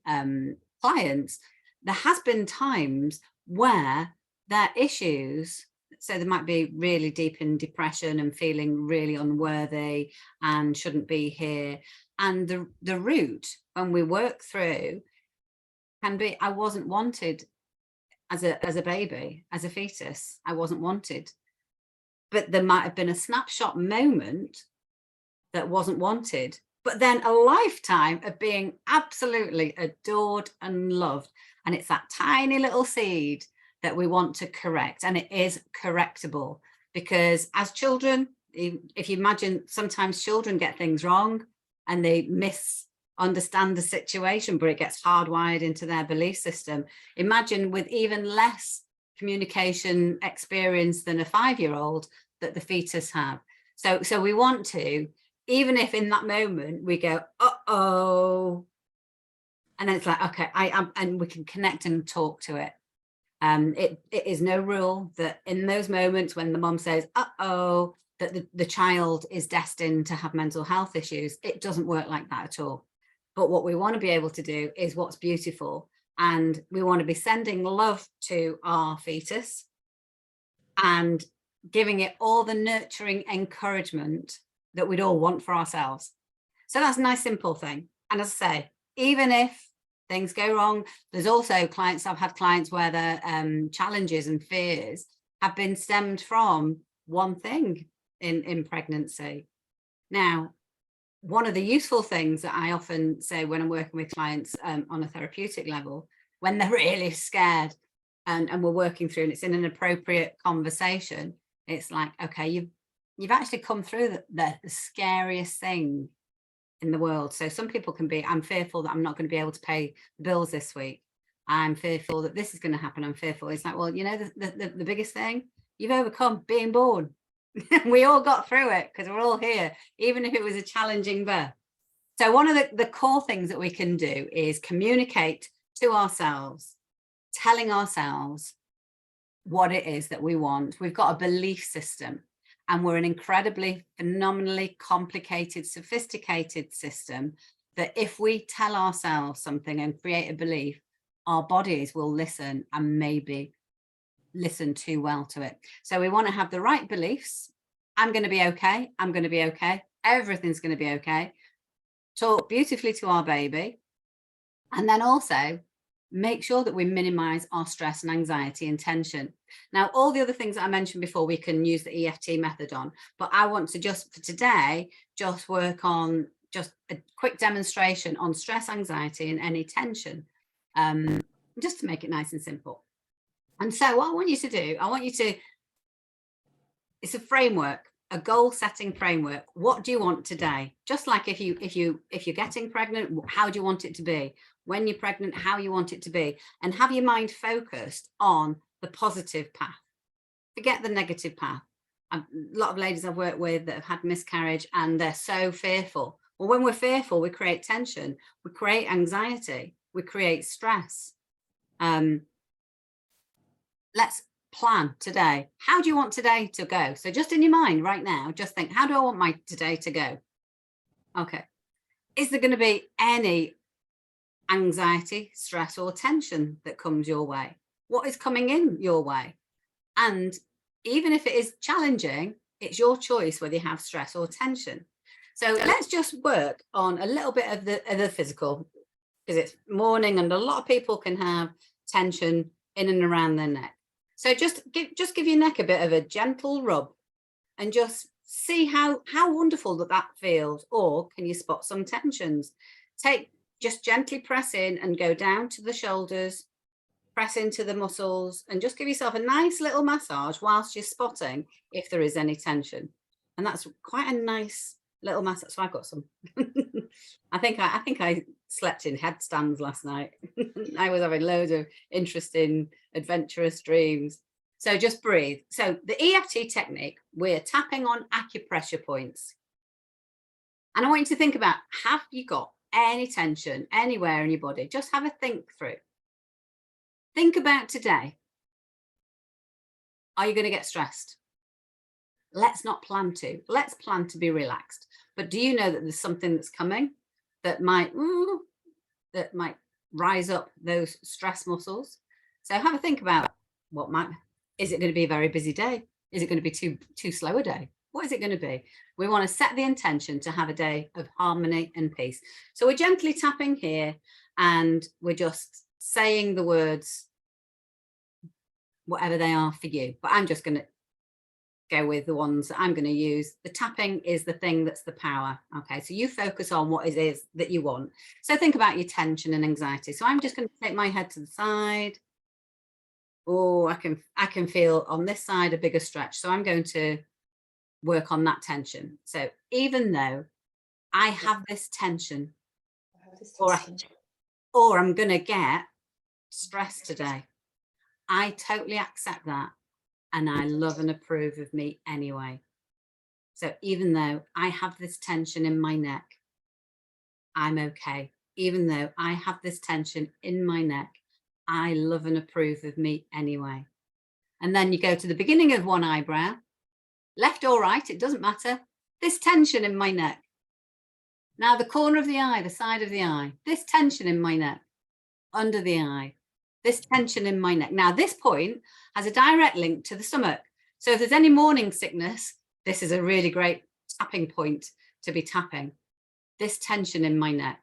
clients, there has been times where their issues, so they might be really deep in depression and feeling really unworthy and shouldn't be here. And the route when we work through can be, I wasn't wanted as a baby, as a fetus. I wasn't wanted. But there might have been a snapshot moment that wasn't wanted, but then a lifetime of being absolutely adored and loved. And it's that tiny little seed that we want to correct, and it is correctable, because as children, if you imagine, sometimes children get things wrong and they misunderstand the situation, but it gets hardwired into their belief system. Imagine with even less communication experience than a 5-year-old that the fetus have. So we want to, even if in that moment we go, uh-oh, and then it's like, okay, I am, and we can connect and talk to it. It is no rule that in those moments when the mom says, uh-oh, that the child is destined to have mental health issues. It doesn't work like that at all. But what we want to be able to do is what's beautiful. And we want to be sending love to our fetus and giving it all the nurturing encouragement that we'd all want for ourselves. So that's a nice, simple thing. And as I say, even if things go wrong, there's also I've had clients where their challenges and fears have been stemmed from one thing in pregnancy. Now, one of the useful things that I often say when I'm working with clients on a therapeutic level, when they're really scared and we're working through and it's in an appropriate conversation, it's like, okay, you've actually come through the scariest thing in the world. So some people can be, I'm fearful that I'm not going to be able to pay the bills this week. I'm fearful that this is going to happen. I'm fearful. It's like, well, you know, the biggest thing, you've overcome being born. We all got through it because we're all here, even if it was a challenging birth. So one of the core things that we can do is communicate to ourselves, telling ourselves what it is that we want. We've got a belief system, and we're an incredibly, phenomenally complicated, sophisticated system that if we tell ourselves something and create a belief, our bodies will listen, and maybe listen too well to it. So we want to have the right beliefs. I'm going to be okay. I'm going to be okay. Everything's going to be okay. Talk beautifully to our baby. And then also make sure that we minimize our stress and anxiety and tension. Now, all the other things that I mentioned before, we can use the EFT method on, but I want to just for today, just work on just a quick demonstration on stress, anxiety, and any tension, just to make it nice and simple. And so what I want you to do, it's a framework, a goal setting framework. What do you want today? Just like if you're getting pregnant, how do you want it to be? When you're pregnant, how you want it to be, and have your mind focused on the positive path. Forget the negative path. A lot of ladies I've worked with that have had miscarriage and they're so fearful. Well, when we're fearful, we create tension, we create anxiety, we create stress. Let's plan today. How do you want today to go? So just in your mind right now, just think, how do I want my today to go? Okay. Is there going to be any anxiety, stress, or tension that comes your way? What is coming in your way? And even if it is challenging, it's your choice whether you have stress or tension. So let's just work on a little bit of the physical, because it's morning and a lot of people can have tension in and around their neck. So just give your neck a bit of a gentle rub and just see how wonderful that feels. Or can you spot some tensions? Just gently press in and go down to the shoulders, press into the muscles, and just give yourself a nice little massage whilst you're spotting if there is any tension. And that's quite a nice little massage. So I've got some. I think I slept in headstands last night. I was having loads of interesting, adventurous dreams. So just breathe. So the EFT technique, we're tapping on acupressure points. And I want you to think about, have you got any tension anywhere in your body? Just have a think through. Think about today. Are you going to get stressed? Let's not plan to. Let's plan to be relaxed. But do you know that there's something that's coming that might rise up those stress muscles? So have a think about is it going to be a very busy day? Is it going to be too slow a day? What is it going to be? We want to set the intention to have a day of harmony and peace. So we're gently tapping here and we're just saying the words, whatever they are for you. But I'm just going to go with the ones that I'm going to use. The tapping is the thing that's the power. Okay, so you focus on what it is that you want. So think about your tension and anxiety. So I'm just going to take my head to the side. Oh, I can feel on this side a bigger stretch. So I'm going to work on that tension. So even though I have this tension, or I'm going to get stressed today, I totally accept that. And I love and approve of me anyway. So even though I have this tension in my neck, I'm okay. Even though I have this tension in my neck, I love and approve of me anyway. And then you go to the beginning of one eyebrow, left or right, it doesn't matter. This tension in my neck. Now the corner of the eye, the side of the eye, this tension in my neck, under the eye, this tension in my neck. Now this point has a direct link to the stomach. So if there's any morning sickness, this is a really great tapping point to be tapping. This tension in my neck,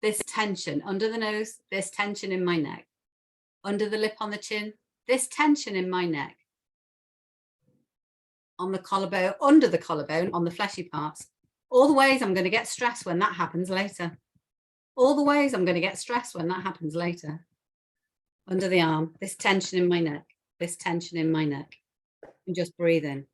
this tension under the nose, this tension in my neck, under the lip on the chin, this tension in my neck, on the collarbone, under the collarbone, on the fleshy parts. All the ways I'm going to get stressed when that happens later. All the ways I'm going to get stressed when that happens later. Under the arm, this tension in my neck, this tension in my neck. And just breathe in.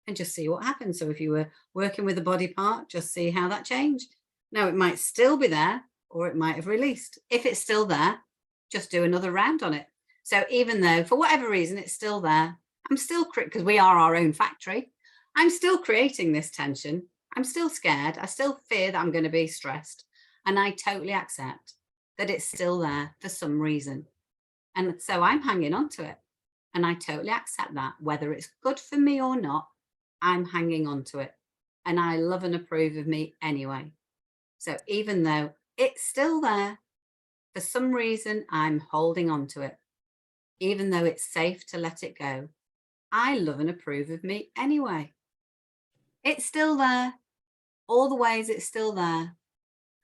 And just see what happens. So if you were working with a body part, just see how that changed. Now it might still be there or it might have released. If it's still there, just do another round on it. So even though for whatever reason it's still there, I'm still, because we are our own factory, I'm still creating this tension. I'm still scared. I still fear that I'm going to be stressed. And I totally accept that it's still there for some reason. And so I'm hanging on to it. And I totally accept that, whether it's good for me or not, I'm hanging on to it. And I love and approve of me anyway. So even though it's still there, for some reason, I'm holding on to it. Even though it's safe to let it go, I love and approve of me anyway. It's still there. All the ways it's still there.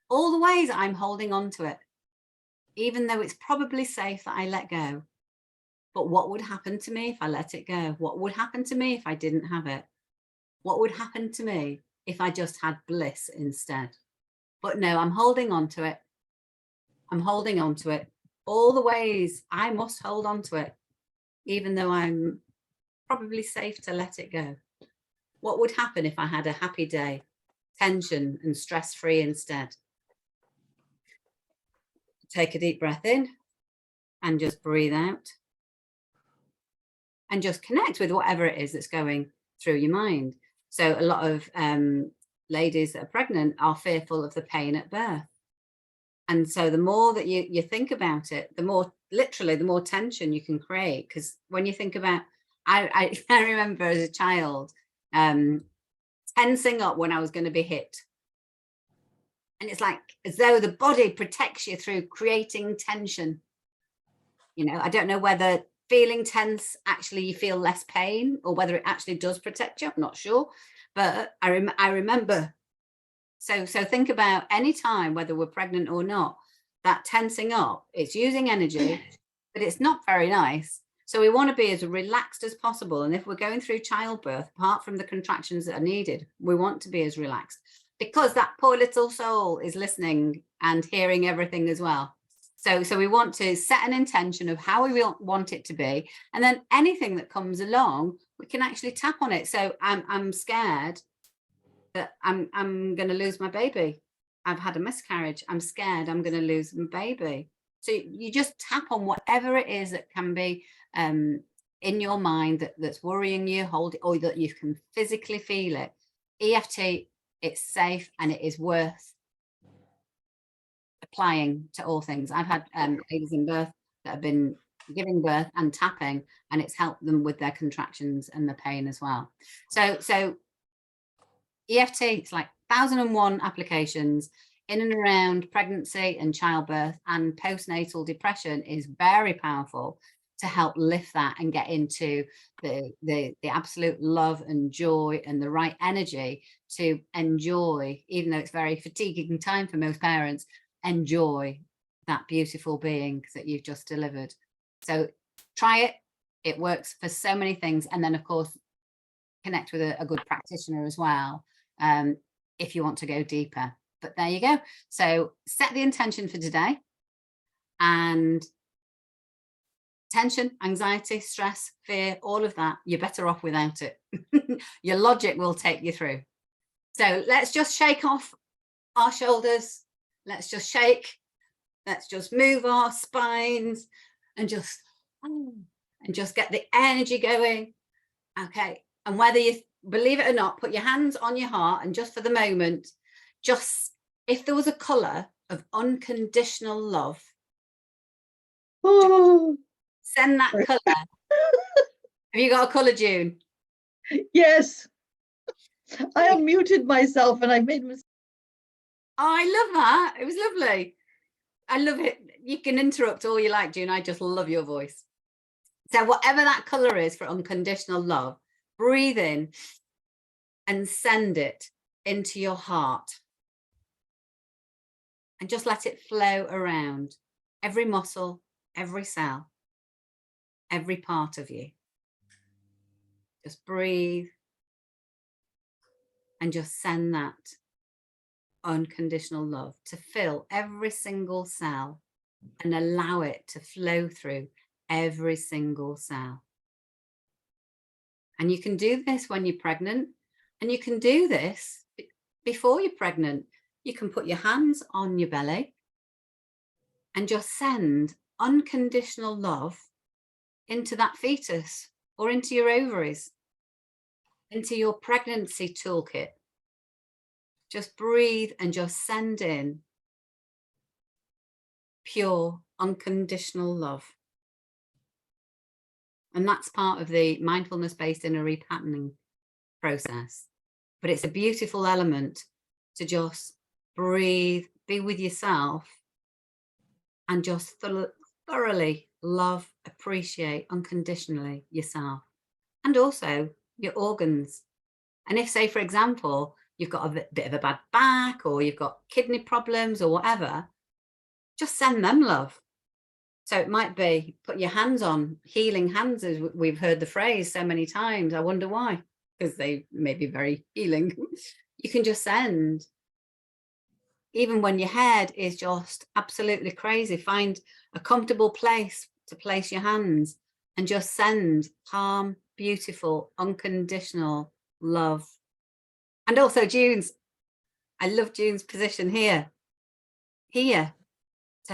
All the ways I'm holding on to it. Even though it's probably safe that I let go. But what would happen to me if I let it go? What would happen to me if I didn't have it? What would happen to me if I just had bliss instead? But no, I'm holding on to it. I'm holding on to it. All the ways I must hold on to it, even though I'm probably safe to let it go. What would happen if I had a happy day, tension and stress-free instead? Take a deep breath in and just breathe out. And just connect with whatever it is that's going through your mind. So a lot of ladies that are pregnant are fearful of the pain at birth. And so the more that you think about it, the more, literally, the more tension you can create. Because when you think about, I remember as a child tensing up when I was going to be hit. And it's like as though the body protects you through creating tension. You know, I don't know whether feeling tense, actually you feel less pain, or whether it actually does protect you. I'm not sure. But I remember. So think about any time, whether we're pregnant or not, that tensing up, it's using energy, but it's not very nice. So we want to be as relaxed as possible. And if we're going through childbirth, apart from the contractions that are needed, we want to be as relaxed, because that poor little soul is listening and hearing everything as well. So we want to set an intention of how we want it to be. And then anything that comes along, we can actually tap on it. So I'm scared that I'm going to lose my baby. I've had a miscarriage. I'm scared I'm going to lose my baby. So you just tap on whatever it is that can be in your mind that's worrying you, hold it, or that you can physically feel it. EFT, it's safe and it is worth applying to all things. I've had ladies in birth that have been giving birth and tapping, and it's helped them with their contractions and the pain as well. So EFT, it's like 1001 applications in and around pregnancy and childbirth and postnatal depression is very powerful to help lift that and get into the absolute love and joy and the right energy to enjoy, even though it's very fatiguing time for most parents, enjoy that beautiful being that you've just delivered. So try it. It works for so many things. And then, of course, connect with a good practitioner as well, if you want to go deeper. But there you go. So set the intention for today, and tension, anxiety, stress, fear, all of that, you're better off without it. Your logic will take you through. So let's just shake off our shoulders. Let's just shake. Let's just move our spines and just get the energy going. Okay. And whether you believe it or not, put your hands on your heart, and just for the moment, just if there was a colour of unconditional love, send that colour. Have you got a colour, June? Yes. I unmuted myself and I made a mistake. Oh, I love that. It was lovely. I love it. You can interrupt all you like, June. I just love your voice. So whatever that colour is for unconditional love, breathe in and send it into your heart. And just let it flow around every muscle, every cell, every part of you. Just breathe and just send that unconditional love to fill every single cell and allow it to flow through every single cell. And you can do this when you're pregnant, and you can do this before you're pregnant. You can put your hands on your belly and just send unconditional love into that fetus or into your ovaries, into your pregnancy toolkit. Just breathe and just send in pure, unconditional love. And that's part of the mindfulness-based inner repatterning process. But it's a beautiful element to just breathe, be with yourself, and just thoroughly love, appreciate unconditionally yourself and also your organs. And if, say, for example, you've got a bit of a bad back or you've got kidney problems or whatever, just send them love. So it might be put your hands on, healing hands, as we've heard the phrase so many times. I wonder why, because they may be very healing. You can just send. Even when your head is just absolutely crazy, find a comfortable place to place your hands and just send calm, beautiful, unconditional love. And also June's, I love June's position here to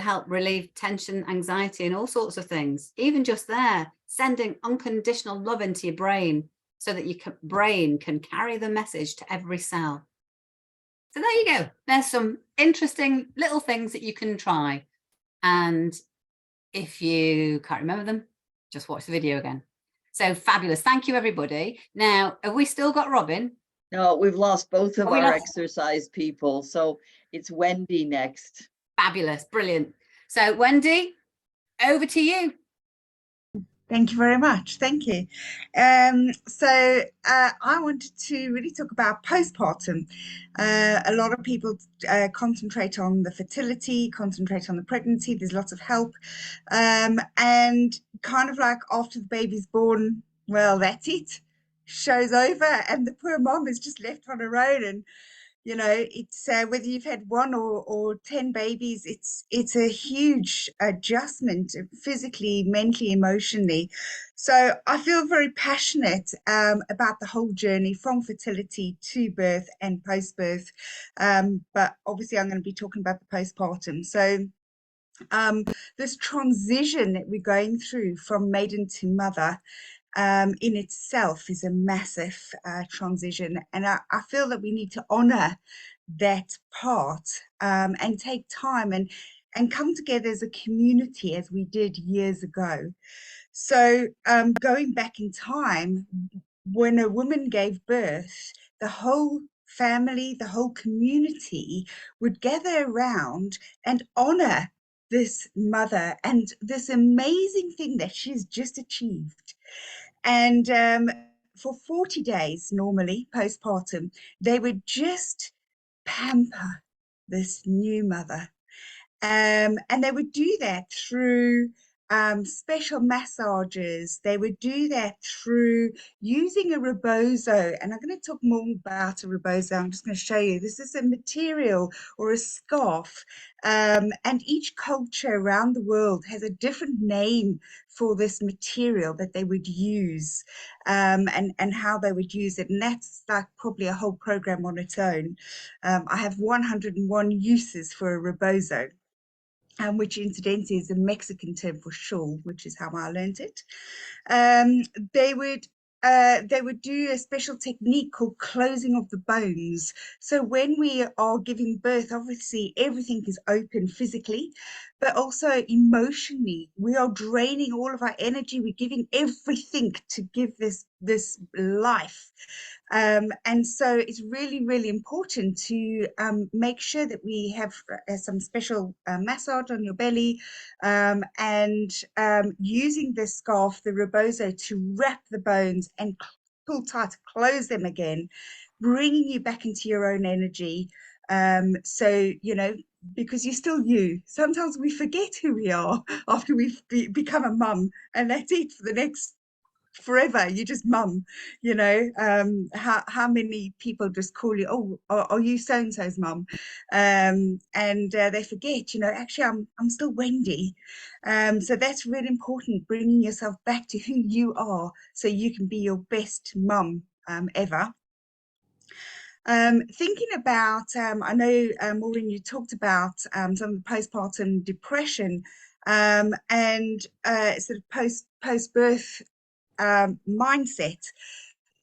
help relieve tension, anxiety, and all sorts of things. Even just there, sending unconditional love into your brain so that your brain can carry the message to every cell. So there you go. There's some interesting little things that you can try. And if you can't remember them, just watch the video again. So fabulous. Thank you, everybody. Now, have we still got Robin? No, we've lost both of our exercise people. So it's Wendy next. Fabulous. Brilliant. So Wendy, over to you. Thank you very much. Thank you. I wanted to really talk about postpartum. A lot of people concentrate on the fertility, concentrate on the pregnancy. There's lots of help. And kind of like after the baby's born, well, that's it. Show's over and the poor mom is just left on her own. And you know, it's whether you've had one or 10 babies, it's a huge adjustment physically, mentally, emotionally. So I feel very passionate about the whole journey from fertility to birth and post-birth. But obviously I'm going to be talking about the postpartum. So this transition that we're going through from maiden to mother in itself is a massive transition. And I feel that we need to honor that part and take time and come together as a community as we did years ago. So going back in time, when a woman gave birth, the whole family, the whole community would gather around and honor this mother and this amazing thing that she's just achieved. And for 40 days, normally postpartum, they would just pamper this new mother. And they would do that through special massages. They would do that through using a rebozo. And I'm going to talk more about a rebozo. I'm just going to show you. This is a material or a scarf. And each culture around the world has a different name for this material that they would use and how they would use it. And that's like probably a whole program on its own. I have 101 uses for a rebozo. Which incidentally is a Mexican term for shawl, which is how I learned it. They would do a special technique called closing of the bones. So when we are giving birth, obviously everything is open physically, but also emotionally. We are draining all of our energy. We're giving everything to give this life. And so it's really, really important to make sure that we have some special massage on your belly and using this scarf, the rebozo, to wrap the bones and pull tight, close them again, bringing you back into your own energy. So, you know, because you're still you. Sometimes we forget who we are after we've become a mum, and that's it for the next forever. You just mum, you know. How many people just call you, oh, are you so and so's mum? And they forget, you know, actually I'm still Wendy. So that's really important, bringing yourself back to who you are so you can be your best mum ever. Thinking about, I know Maureen, you talked about some of the postpartum depression. and sort of post-birth mindset.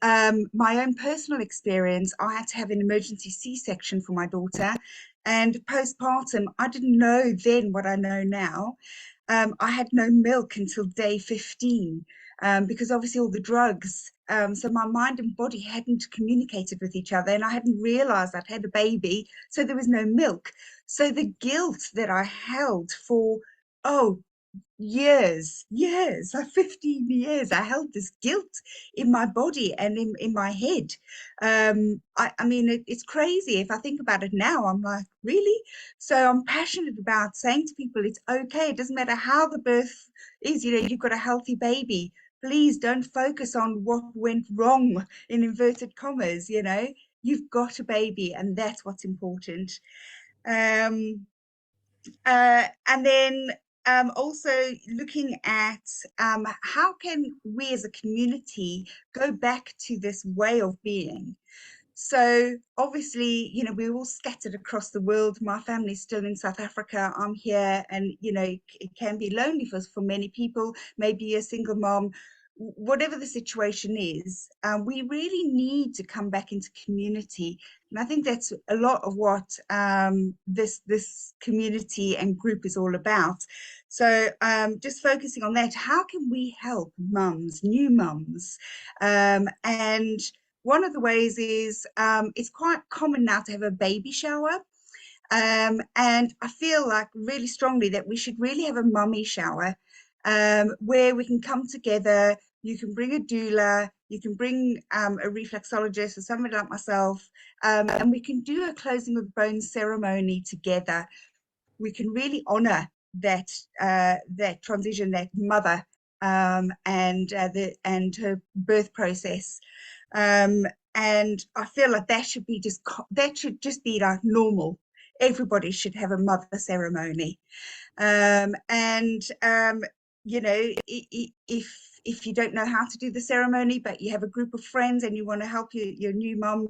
My own personal experience, I had to have an emergency C-section for my daughter, and postpartum, I didn't know then what I know now. I had no milk until day 15, because obviously all the drugs, so my mind and body hadn't communicated with each other, and I hadn't realized I'd had a baby, so there was no milk. So the guilt that I held for, oh, years, like 15 years, I held this guilt in my body and in my head. I mean, it's crazy. If I think about it now, I'm like, really? So I'm passionate about saying to people, it's okay. It doesn't matter how the birth is, you know, you've got a healthy baby. Please don't focus on what went wrong, in inverted commas, you know, you've got a baby and that's what's important. And then also looking at how can we as a community go back to this way of being. So obviously, you know, we're all scattered across the world. My family's still in South Africa. I'm here, and, you know, it can be lonely for many people, maybe a single mom, whatever the situation is. We really need to come back into community. And I think that's a lot of what this community and group is all about. So just focusing on that, how can we help mums, new mums? And one of the ways is it's quite common now to have a baby shower. And I feel like really strongly that we should really have a mummy shower where we can come together. You can bring a doula, you can bring a reflexologist or somebody like myself, and we can do a closing of the bones ceremony together. We can really honor that that transition, that mother, and her birth process. And I feel like that should just be like normal. Everybody should have a mother ceremony. You know, if you don't know how to do the ceremony, but you have a group of friends and you want to help your new mum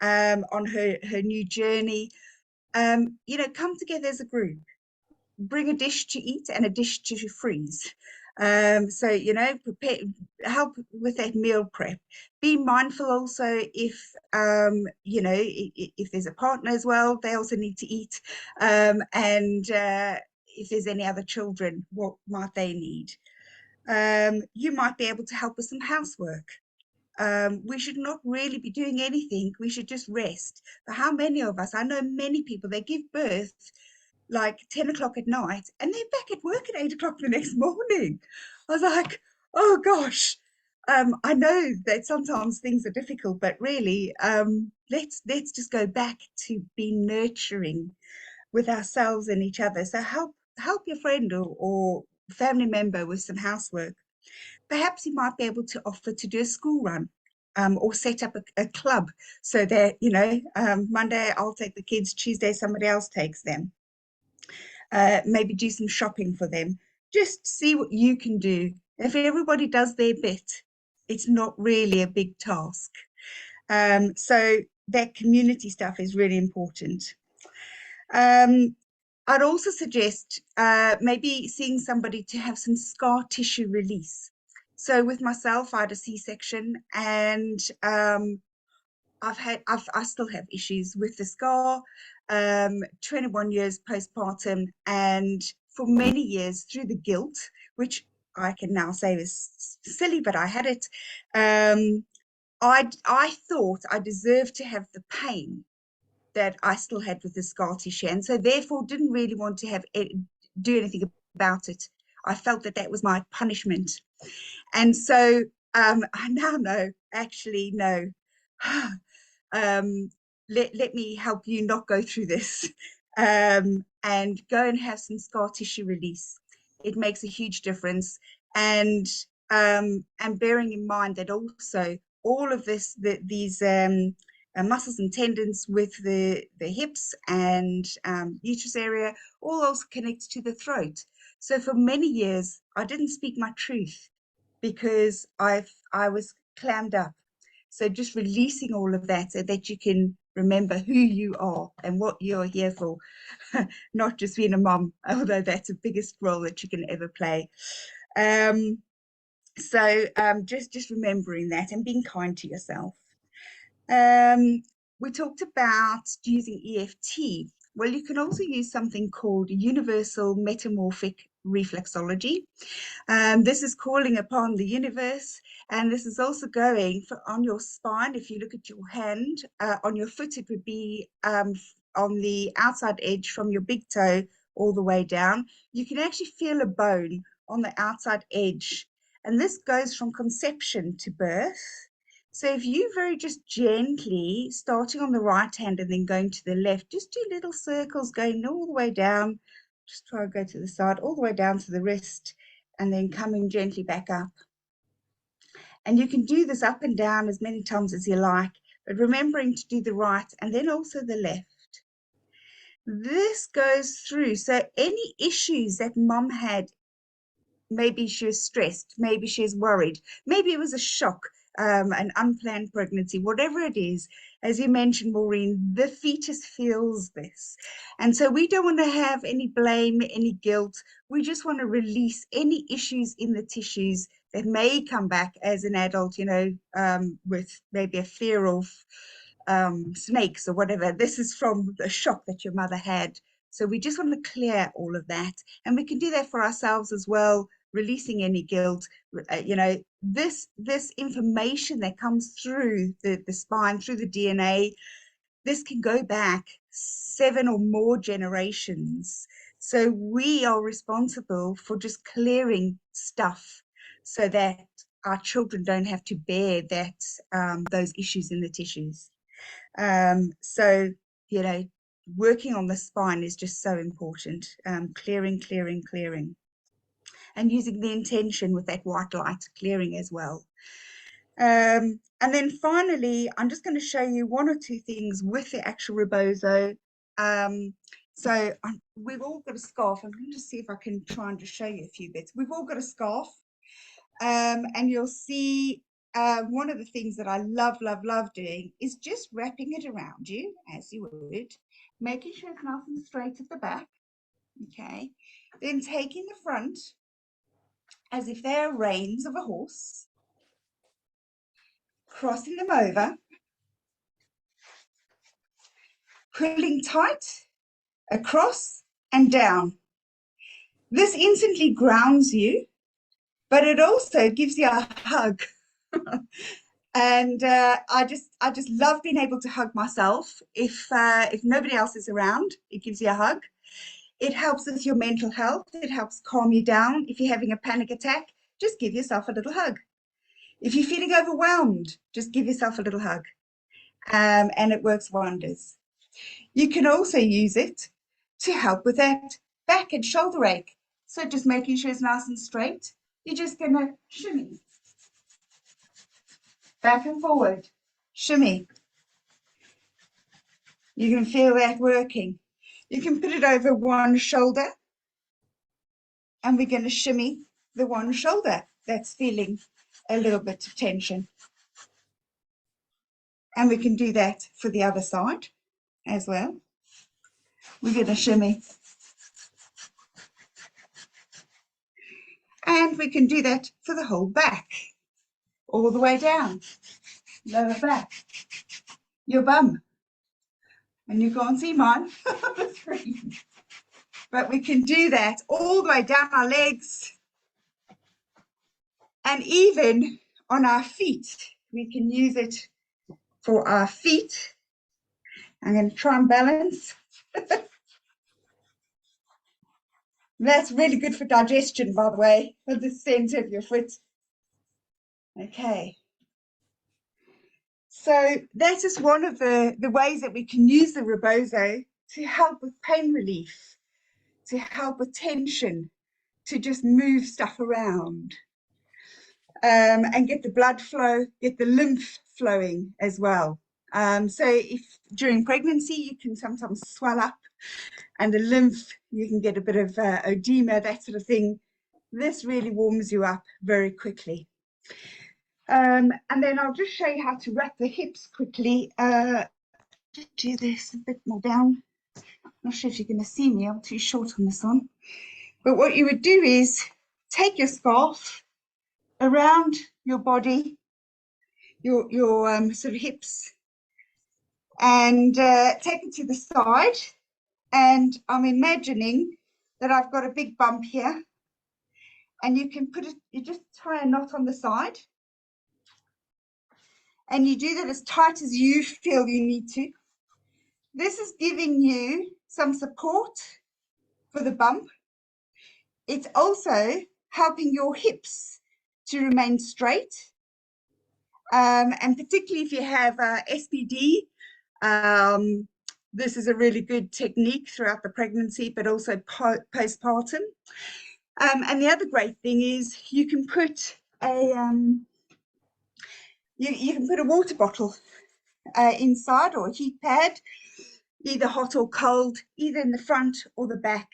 on her new journey, you know, come together as a group, bring a dish to eat and a dish to freeze. So, you know, help with that meal prep. Be mindful also if, you know, if there's a partner as well, they also need to eat. If there's any other children, what might they need? You might be able to help with some housework. We should not really be doing anything. We should just rest. But how many of us, I know many people, they give birth like 10 o'clock at night and they're back at work at 8 o'clock the next morning. I was like, oh gosh. I know that sometimes things are difficult, but really, let's just go back to be nurturing with ourselves and each other. So help your friend or family member with some housework. Perhaps you might be able to offer to do a school run, or set up a club so that, you know, Monday I'll take the kids, Tuesday somebody else takes them. Maybe do some shopping for them. Just see what you can do. If everybody does their bit, it's not really a big task. So that community stuff is really important. I'd also suggest maybe seeing somebody to have some scar tissue release. So with myself, I had a C-section, and I still have issues with the scar. 21 years postpartum, and for many years through the guilt, which I can now say is silly, but I had it. I thought I deserved to have the pain that I still had with the scar tissue, and so therefore didn't really want to do anything about it. I felt that was my punishment, and so I now know, actually no. Let me help you not go through this, and go and have some scar tissue release. It makes a huge difference, and bearing in mind that also all of these muscles and tendons with the hips and uterus area all also connects to the throat. So for many years I didn't speak my truth because I was clammed up. So just releasing all of that so that you can remember who you are and what you're here for, not just being a mum, although that's the biggest role that you can ever play. Just remembering that and being kind to yourself. We talked about using EFT. Well, you can also use something called universal metamorphic reflexology. This is calling upon the universe, and this is also going on your spine. If you look at your hand, on your foot, it would be on the outside edge from your big toe all the way down. You can actually feel a bone on the outside edge, and this goes from conception to birth. So if you very just gently, starting on the right hand and then going to the left, just do little circles going all the way down. Just try to go to the side, all the way down to the wrist, and then coming gently back up. And you can do this up and down as many times as you like, but remembering to do the right and then also the left. This goes through, so any issues that mum had, maybe she was stressed, maybe she's worried, maybe it was a shock, an unplanned pregnancy, whatever it is, as you mentioned, Maureen, the fetus feels this. And so we don't want to have any blame, any guilt. We just want to release any issues in the tissues that may come back as an adult, with maybe a fear of snakes or whatever. This is from the shock that your mother had. So we just want to clear all of that. And we can do that for ourselves as well, releasing any guilt. This information that comes through the spine, through the DNA, this can go back 7 or more generations. So we are responsible for just clearing stuff so that our children don't have to bear those issues in the tissues. Working on the spine is just so important. Clearing. And using the intention with that white light, clearing as well. And then finally, I'm just going to show you 1 or 2 things with the actual rebozo. We've all got a scarf. I'm going to see if I can try and just show you a few bits. We've all got a scarf. And you'll see one of the things that I love doing is just wrapping it around you, as you would, making sure it's nice and straight at the back. Okay. Then taking the front as if they're reins of a horse, crossing them over, pulling tight, across and down. This instantly grounds you, but it also gives you a hug. And I just love being able to hug myself. If nobody else is around, it gives you a hug. It helps with your mental health. It helps calm you down. If you're having a panic attack, just give yourself a little hug. If you're feeling overwhelmed, just give yourself a little hug. And it works wonders. You can also use it to help with that back and shoulder ache. So just making sure it's nice and straight. You're just going to shimmy. Back and forward. Shimmy. You can feel that working. You can put it over one shoulder. And we're going to shimmy the one shoulder that's feeling a little bit of tension. And we can do that for the other side as well. We're going to shimmy. And we can do that for the whole back, all the way down, lower back, your bum. And you can't see mine on the screen. But we can do that all the way down our legs. And even on our feet, we can use it for our feet. I'm going to try and balance. That's really good for digestion, by the way, for the center of your foot. Okay. So that is one of the ways that we can use the rebozo to help with pain relief, to help with tension, to just move stuff around, and get the blood flow, get the lymph flowing as well. So if during pregnancy, you can sometimes swell up, and the lymph, you can get a bit of edema, that sort of thing. This really warms you up very quickly. And then I'll just show you how to wrap the hips quickly, do this a bit more down. Not sure if you're going to see me, I'm too short on this one. But what you would do is take your scarf around your body, your sort of hips, and take it to the side. And I'm imagining that I've got a big bump here, and you can put it, you just tie a knot on the side, and you do that as tight as you feel you need to. This is giving you some support for the bump. It's also helping your hips to remain straight. And particularly if you have SPD, this is a really good technique throughout the pregnancy, but also postpartum. And the other great thing is you can put a you can put a water bottle inside, or a heat pad, either hot or cold, either in the front or the back.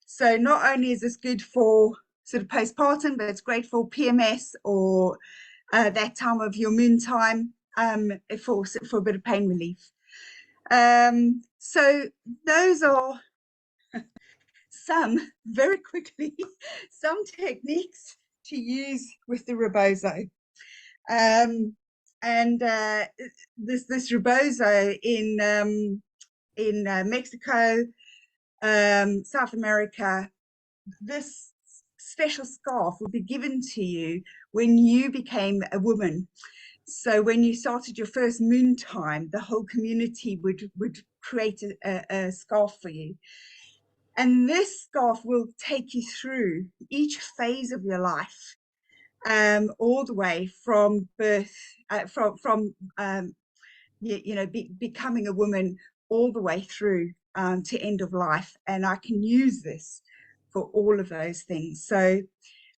So not only is this good for sort of postpartum, but it's great for PMS or that time of your moon time, for a bit of pain relief. So those are some, very quickly, some techniques to use with the rebozo. This rebozo in Mexico, South America, this special scarf will be given to you when you became a woman. So when you started your first moon time, the whole community would create a scarf for you. And this scarf will take you through each phase of your life, all the way from birth, becoming a woman, all the way through to end of life. And I can use this for all of those things. So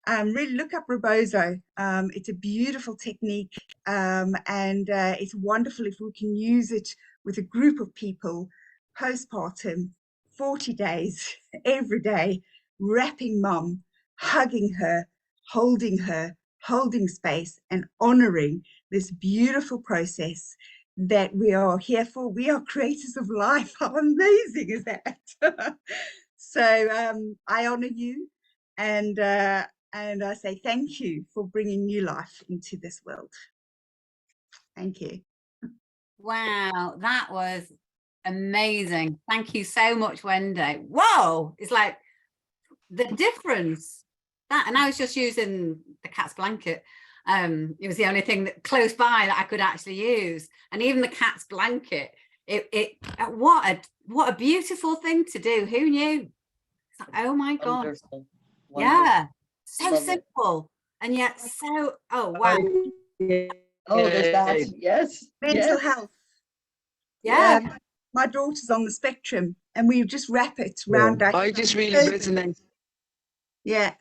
really look up rebozo. It's a beautiful technique, and it's wonderful if we can use it with a group of people postpartum, 40 days, every day, wrapping mum, hugging her, holding space, and honoring this beautiful process that we are here for. We are creators of life. How amazing is that? So I honor you, and I say thank you for bringing new life into this world. Thank you. Wow, that was amazing. Thank you so much, Wendy. Whoa, it's like the difference. That, and I was just using the cat's blanket. It was the only thing that close by that I could actually use. And even the cat's blanket, what a beautiful thing to do. Who knew? It's like, oh my God. Wonderful. Yeah, so Love simple and yet so, oh wow. Oh, there's that. Yes. Mental health. Yeah. My daughter's on the spectrum, and we just wrap it round. I just really resonate. Yeah,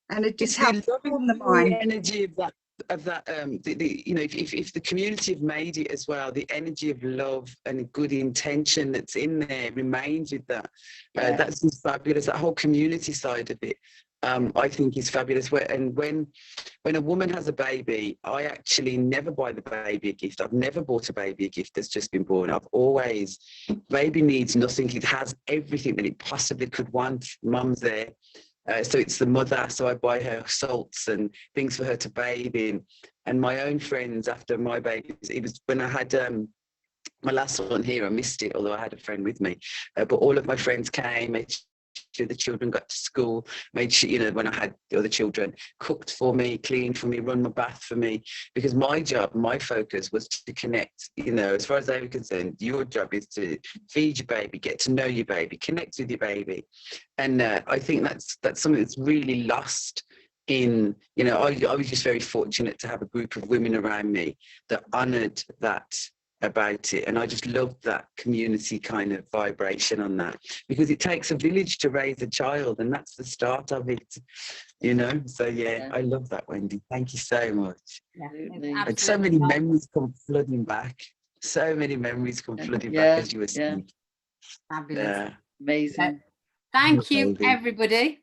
and it just It's helps the calm the mind. energy of that. You know, if the community have made it as well, the energy of love and good intention that's in there remains with that. That's just fabulous. That whole community side of it, I think, is fabulous. And when a woman has a baby, I actually never buy the baby a gift. I've never bought a baby a gift that's just been born. I've always, baby needs nothing. It has everything that it possibly could want. Mum's there. So it's the mother, so I buy her salts and things for her to bathe in. And my own friends, after my baby, it was when I had my last one here, I missed it, although I had a friend with me. But all of my friends came, made sure the children got to school, made sure, you know, when I had the other children, cooked for me, cleaned for me, run my bath for me. Because my job, my focus was to connect, you know, as far as they were concerned, your job is to feed your baby, get to know your baby, connect with your baby. And I think that's something that's really lost in, you know, I was just very fortunate to have a group of women around me that honoured that about it, and I just loved that community kind of vibration on that, because it takes a village to raise a child, and that's the start of it, you know. So yeah. I love that, Wendy. Thank you so much. And so many memories come flooding back. So many memories come flooding back as you were speaking. Fabulous. Amazing. Thank you, everybody.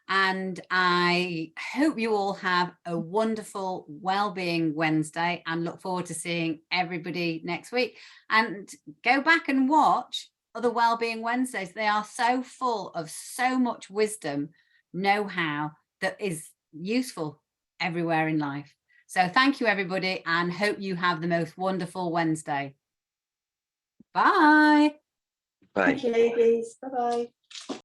And I hope you all have a wonderful Wellbeing Wednesday and look forward to seeing everybody next week. And go back and watch other Wellbeing Wednesdays. They are so full of so much wisdom, know-how that is useful everywhere in life. So thank you, everybody, and hope you have the most wonderful Wednesday. Bye. Bye. Thank you, ladies. Bye-bye.